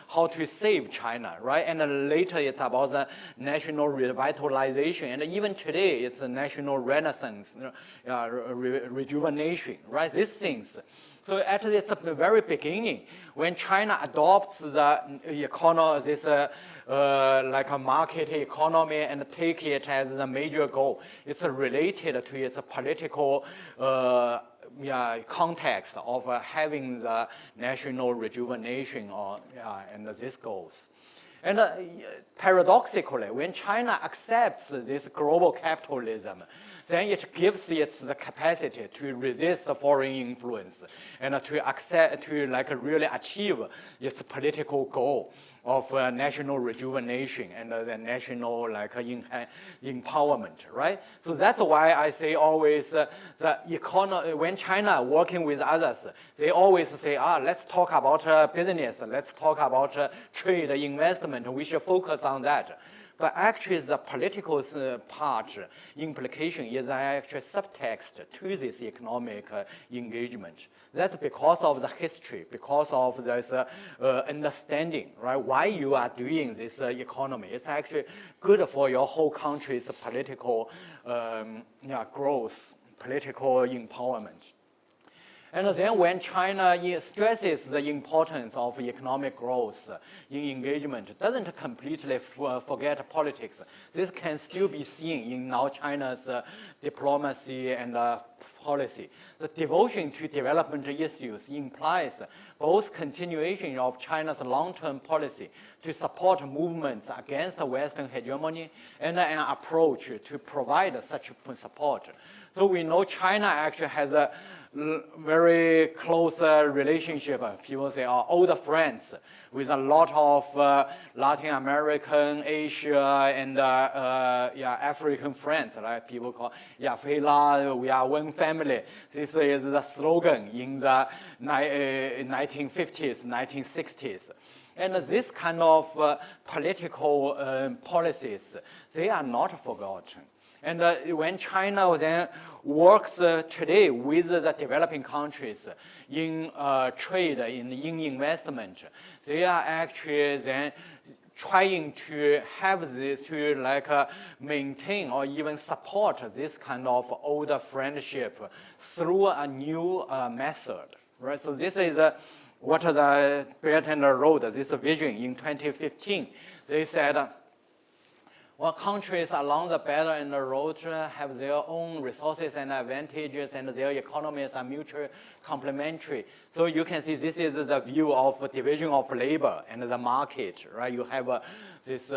how to save China, right? And later it's about the national revitalization. And even today, it's a national renaissance, rejuvenation, right? These things. So at the very beginning, when China adopts the economy, this like a market economy, and take it as the major goal, it's related to its political context of having the national rejuvenation and these goals. And paradoxically, when China accepts this global capitalism, then it gives it the capacity to resist foreign influence and to like really achieve its political goal of national rejuvenation and the national like empowerment, right? So that's why I say always the economy, when China working with others, they always say, let's talk about business, let's talk about trade, investment, we should focus on that. But actually the political part implication is actually subtext to this economic engagement. That's because of the history, because of this understanding, right? Why you are doing this economy. It's actually good for your whole country's political growth, political empowerment. And then when China stresses the importance of economic growth in engagement, it doesn't completely forget politics. This can still be seen in now China's diplomacy and policy. The devotion to development issues implies both continuation of China's long-term policy to support movements against Western hegemony and an approach to provide such support. So we know China actually has a very close relationship, people say are older friends, with a lot of Latin American, Asia, and African friends, right? People call we are one family. This is the slogan in the 1950s, 1960s. And this kind of political policies, they are not forgotten. And when China then works today with the developing countries in trade, in investment, they are actually then trying to have this to like maintain or even support this kind of older friendship through a new method, right? So this is what the Belt and Road, this vision in 2015. They said, Well, countries along the Belt and the Road have their own resources and advantages, and their economies are mutually complementary. So you can see this is the view of division of labor and the market, right? You have this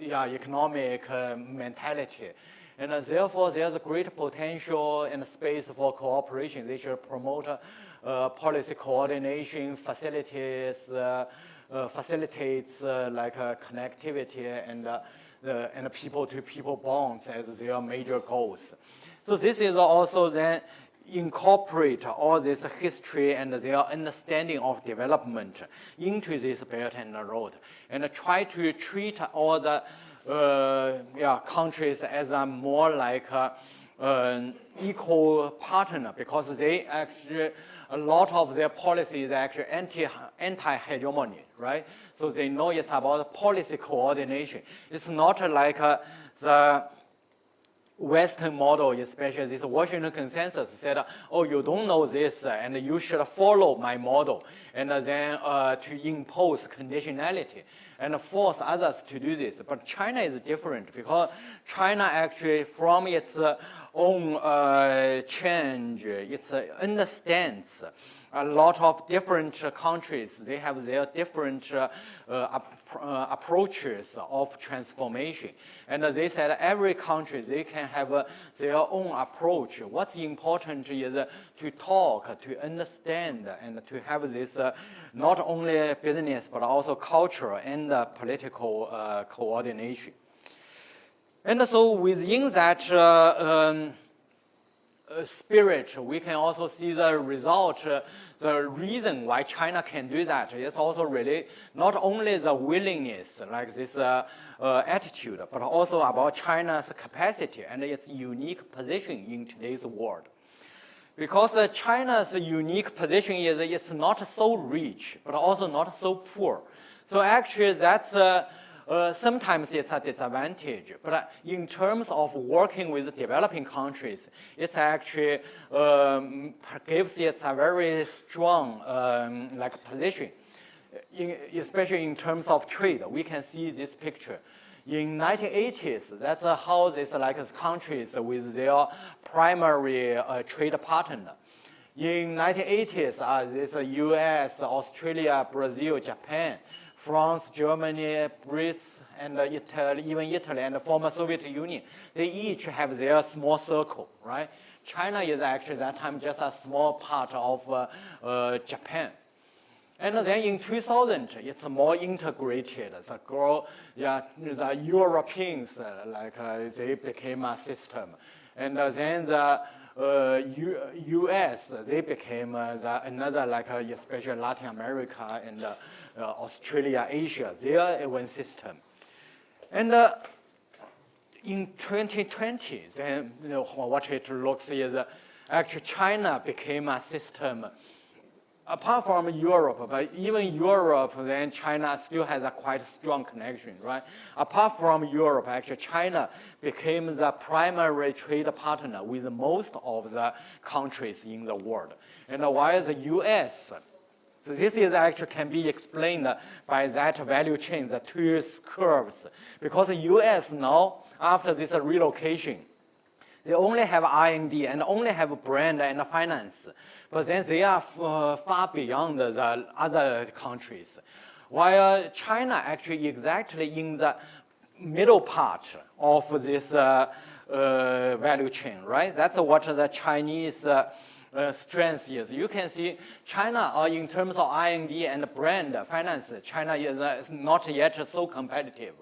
economic mentality. And therefore, there's a great potential and space for cooperation. They should promote policy coordination, facilitates connectivity and people-to-people bonds as their major goals. So this is also then incorporate all this history and their understanding of development into this Belt and Road, and try to treat all the countries as a more like equal partner, because they actually, a lot of their policies are actually anti-hegemony, right? So they know it's about policy coordination. It's not like the Western model, especially this Washington Consensus, said, oh, you don't know this, and you should follow my model, and then to impose conditionality and force others to do this. But China is different, because China actually, from its own change, it understands a lot of different countries. They have their different approaches of transformation. And they said every country, they can have their own approach. What's important is to talk, to understand, and to have this not only business, but also cultural and political coordination. And so within that spirit, we can also see the result, the reason why China can do that. It's also really not only the willingness, like this attitude, but also about China's capacity and its unique position in today's world. Because China's unique position is it's not so rich, but also not so poor. So actually that's sometimes it's a disadvantage, but in terms of working with developing countries, it's actually gives it a very strong position, especially in terms of trade. We can see this picture. In 1980s, that's how these countries with their primary trade partner. In 1980s, this U.S., Australia, Brazil, Japan, France, Germany, Brits, and Italy, even Italy and the former Soviet Union, they each have their small circle, right? China is actually that time just a small part of Japan. And then in 2000, it's more integrated. The Europeans, they became a system. And then the U.S., they became another, especially Latin America and Australia, Asia, their one system. And in 2020, then what it looks is actually China became a system. Apart from Europe, but even Europe, then China still has a quite strong connection, right? Apart from Europe, actually China became the primary trade partner with most of the countries in the world. And while the US, so this is actually can be explained by that value chain, the two curves. Because the US now, after this relocation, they only have R&D and only have brand and finance. But then they are far beyond the other countries. While China actually exactly in the middle part of this value chain, right? That's what the Chinese strength is. You can see China, in terms of R&D and brand finance, China is not yet so competitive.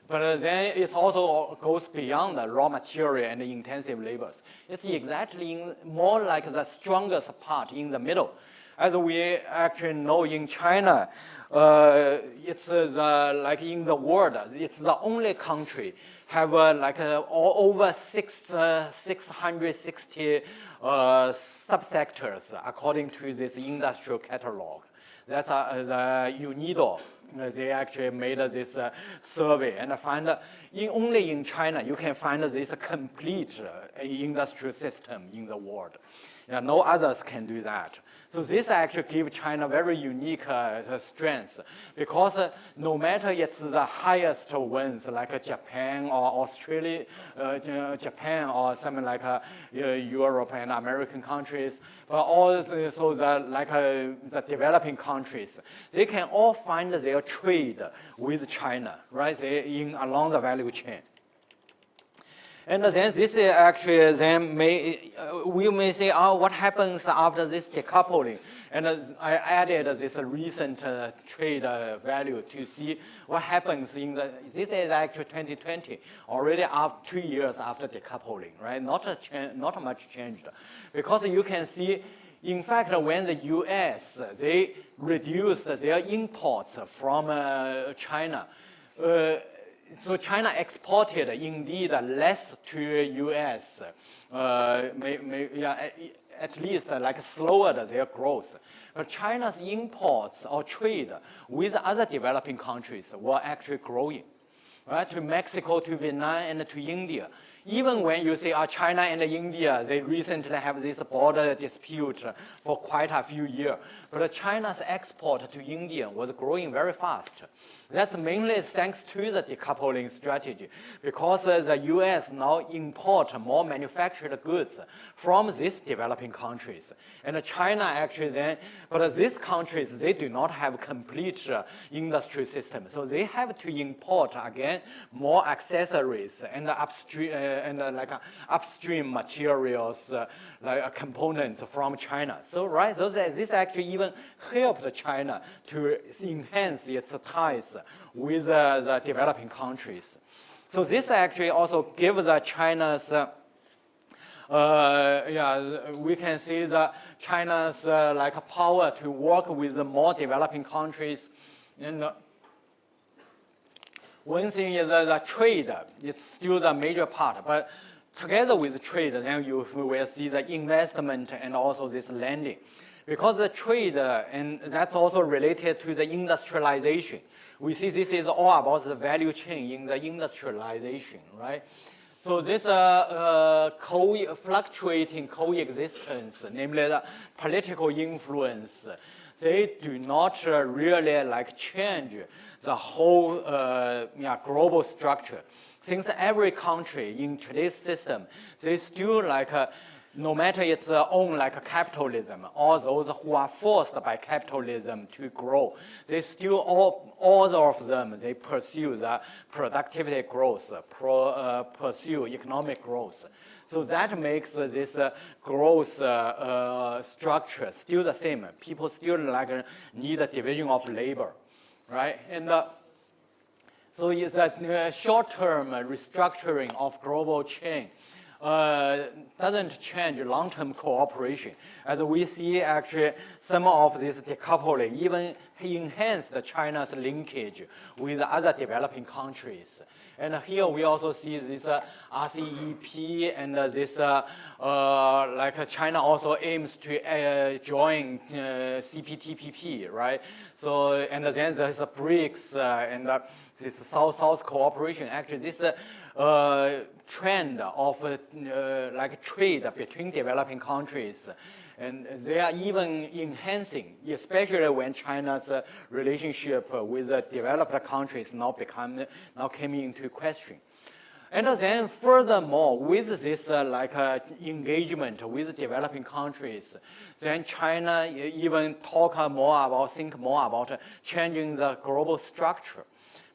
But then it also goes beyond the raw material and intensive labors. It's exactly more like the strongest part in the middle. As we actually know in China, it's in the world, it's the only country have over 660 subsectors according to this industrial catalog. That's the UNIDO they actually made this survey and find only in China you can find this complete industrial system in the world. Yeah, no others can do that. So this actually gives China very unique strength because no matter it's the highest ones like Japan or Australia, Japan or something like Europe and American countries, but also the developing countries, they can all find their trade with China, right? Along the value chain. And then this is actually then we may say, oh, what happens after this decoupling? And I added this recent trade value to see what happens this is actually 2020, already after 2 years after decoupling, right? Not much changed. Because you can see, in fact, when the US, they reduced their imports from China, so China exported indeed less to US, at least like slowed their growth. But China's imports or trade with other developing countries were actually growing, right? To Mexico, to Vietnam, and to India. Even when you say China and India, they recently have this border dispute for quite a few years. But China's export to India was growing very fast. That's mainly thanks to the decoupling strategy, because the US now import more manufactured goods from these developing countries. And China actually then, but these countries, they do not have complete industry system. So they have to import, again, more accessories and upstream materials, like components from China. So, right, so this actually even helped China to enhance its ties with the developing countries. So this actually also gives China's, we can see that China's power to work with the more developing countries. And one thing is the trade, it's still the major part, but together with trade, then you will see the investment and also this lending. Because the trade, and that's also related to the industrialization. We see this is all about the value chain in the industrialization, right? So this fluctuating coexistence, namely the political influence, they do not really change the whole global structure. Since every country in today's system, they still no matter its own capitalism, or those who are forced by capitalism to grow, they still all of them, they pursue the productivity growth, pursue economic growth. So that makes this growth structure still the same. People still need a division of labor, right? And so it's a short-term restructuring of global chain. Doesn't change long-term cooperation. As we see, actually, some of this decoupling even enhanced China's linkage with other developing countries. And here we also see this RCEP and this China also aims to join CPTPP, right? So, and then there's the BRICS and this South-South cooperation. Actually, this trend of trade between developing countries, and they are even enhancing, especially when China's relationship with the developed countries now came into question. And then furthermore, with this engagement with developing countries, then China even think more about changing the global structure.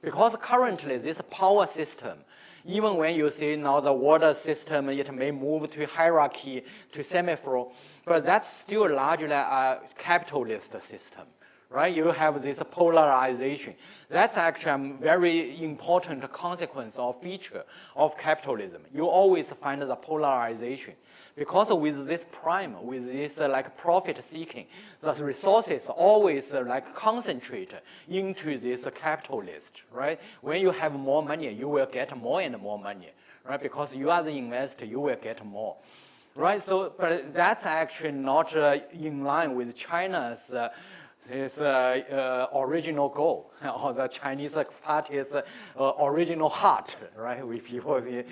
Because currently this power system, even when you see now the water system, it may move to hierarchy, to semaphore, but that's still largely a capitalist system, right? You have this polarization. That's actually a very important consequence or feature of capitalism. You always find the polarization. Because with this prime, with this profit seeking, the resources always concentrate into this capitalist, right? When you have more money, you will get more and more money, right? Because you are the investor, you will get more, right? So, but that's actually not in line with China's this original goal, or the Chinese party's original heart, right? With people, the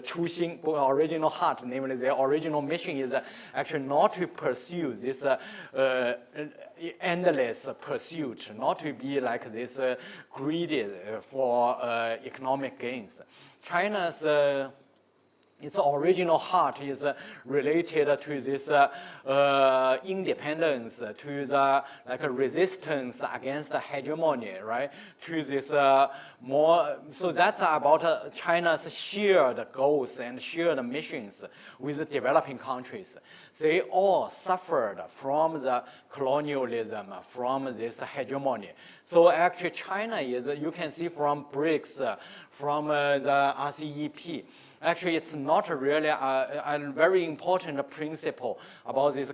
初心, original heart, namely their original mission is actually not to pursue this endless pursuit, not to be like this greedy for economic gains. China's its original heart is related to this independence, to the resistance against the hegemony, right? To this more, so that's about China's shared goals and shared missions with the developing countries. They all suffered from the colonialism, from this hegemony. So actually China is, you can see from BRICS, from the RCEP, actually, it's not really a very important principle about this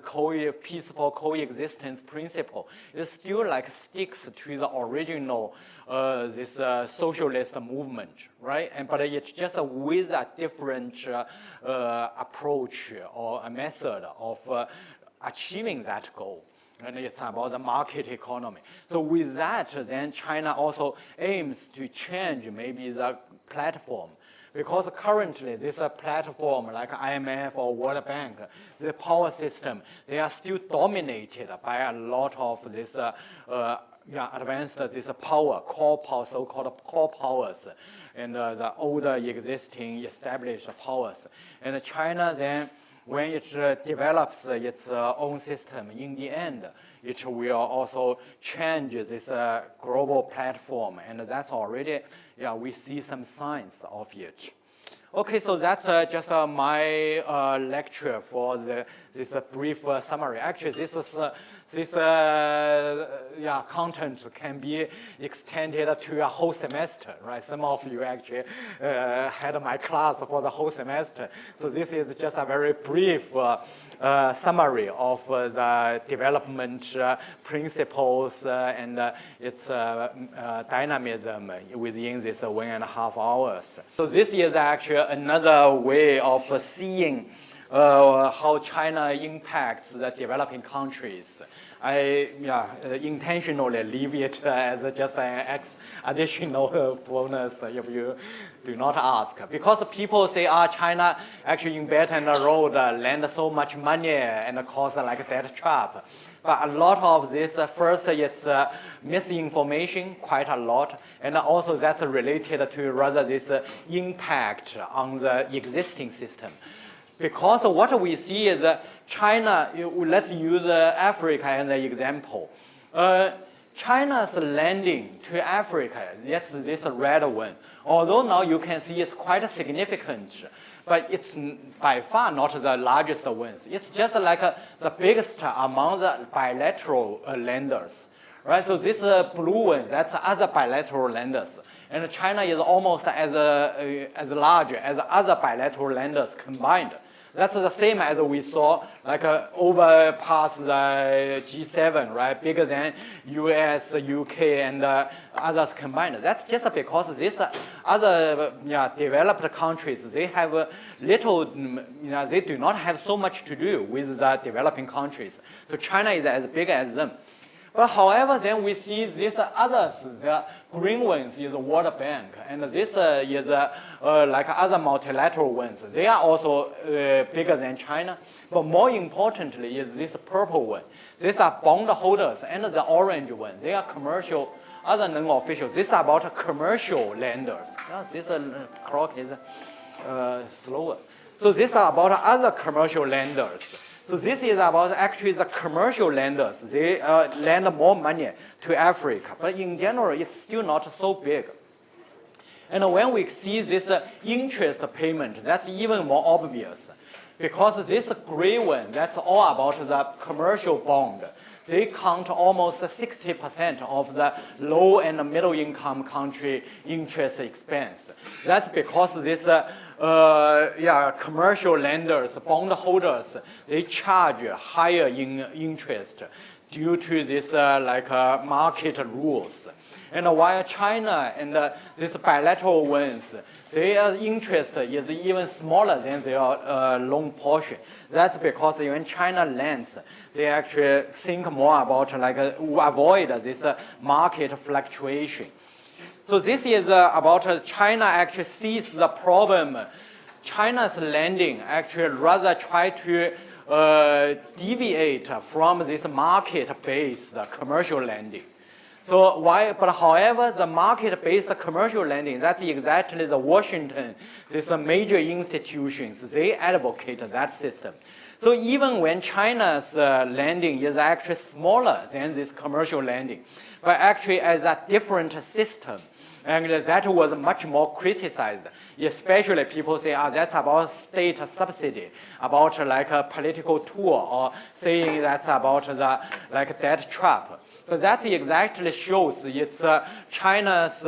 peaceful coexistence principle. It still like sticks to the original this socialist movement, right? But it's just with a different approach or a method of achieving that goal. And it's about the market economy. So with that, then China also aims to change maybe the platform. Because currently, this platform like IMF or World Bank, the power system, they are still dominated by a lot of this advanced this power, core power, so-called core powers, and the older existing established powers. And China then, when it develops its own system, in the end, it will also change this global platform, and that's already, we see some signs of it. Okay, so that's just my lecture for this brief summary. Actually, this content can be extended to a whole semester, right? Some of you actually had my class for the whole semester. So this is just a very brief summary of the development principles and its dynamism within this 1.5 hours. So this is actually another way of seeing how China impacts the developing countries. I intentionally leave it as just an additional bonus if you do not ask. Because people say, China actually in Belt and Road lend so much money and cause like debt trap. But a lot of this, first it's misinformation, quite a lot, and also that's related to rather this impact on the existing system. Because what we see is China, let's use Africa as an example. China's lending to Africa, that's this red one. Although now you can see it's quite significant, but it's by far not the largest ones. It's just like the biggest among the bilateral lenders, right? So this blue one, that's other bilateral lenders. And China is almost as large as other bilateral lenders combined. That's the same as we saw, like over past the G7, right? Bigger than US, UK, and others combined. That's just because these other developed countries, they have little, they do not have so much to do with the developing countries. So China is as big as them. But however, then we see these others, the green ones is the World Bank, and this is like other multilateral ones. They are also bigger than China. But more importantly is this purple one. These are bond holders, and the orange one, they are commercial, other non-official. This is about commercial lenders. This clock is slower. So these are about other commercial lenders. So this is about actually the commercial lenders. They lend more money to Africa, but in general, it's still not so big. And when we see this interest payment, that's even more obvious. Because this gray one, that's all about the commercial bond. They count almost 60% of the low and middle income country interest expense. That's because this commercial lenders, bond holders, they charge higher in interest due to this market rules. And while China and these bilateral ones, their interest is even smaller than their loan portion. That's because when China lends, they actually think more about avoid this market fluctuation. So this is about China actually sees the problem. China's lending actually rather try to deviate from this market-based commercial lending. So however, the market-based commercial lending, that's exactly the Washington, these major institutions, they advocate that system. So even when China's lending is actually smaller than this commercial lending, but actually as a different system, and that was much more criticized. Especially people say, that's about state subsidy, about a political tool, or saying that's about the debt trap. So that exactly shows it's China's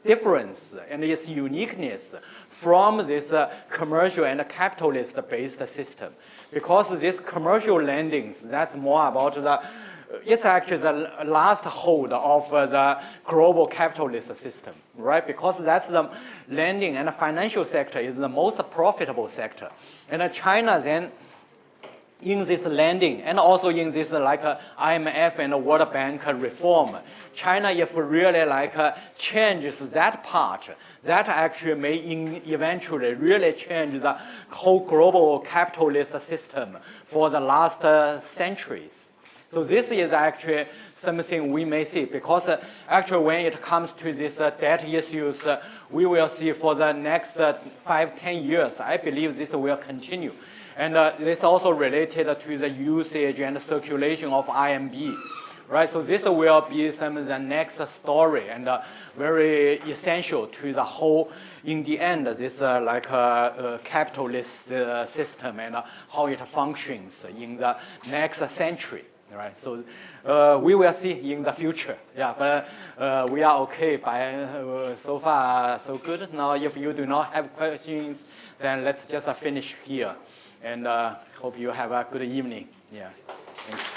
difference and its uniqueness from this commercial and capitalist-based system. Because this commercial lendings, that's more about it's actually the last hold of the global capitalist system, right? Because that's the lending and the financial sector is the most profitable sector. And China then, in this lending and also in this IMF and World Bank reform, China if really changes that part, that actually may eventually really change the whole global capitalist system for the last centuries. So this is actually something we may see because actually when it comes to this debt issues, we will see for the next 5-10 years, I believe this will continue. And this also related to the usage and circulation of RMB, right? So this will be some of the next story and very essential to the whole, in the end, this capitalist system and how it functions in the next century. Right, so we will see in the future. Yeah, but we are okay. So far, so good. Now, if you do not have questions, then let's just finish here. And hope you have a good evening. Yeah. Thank you.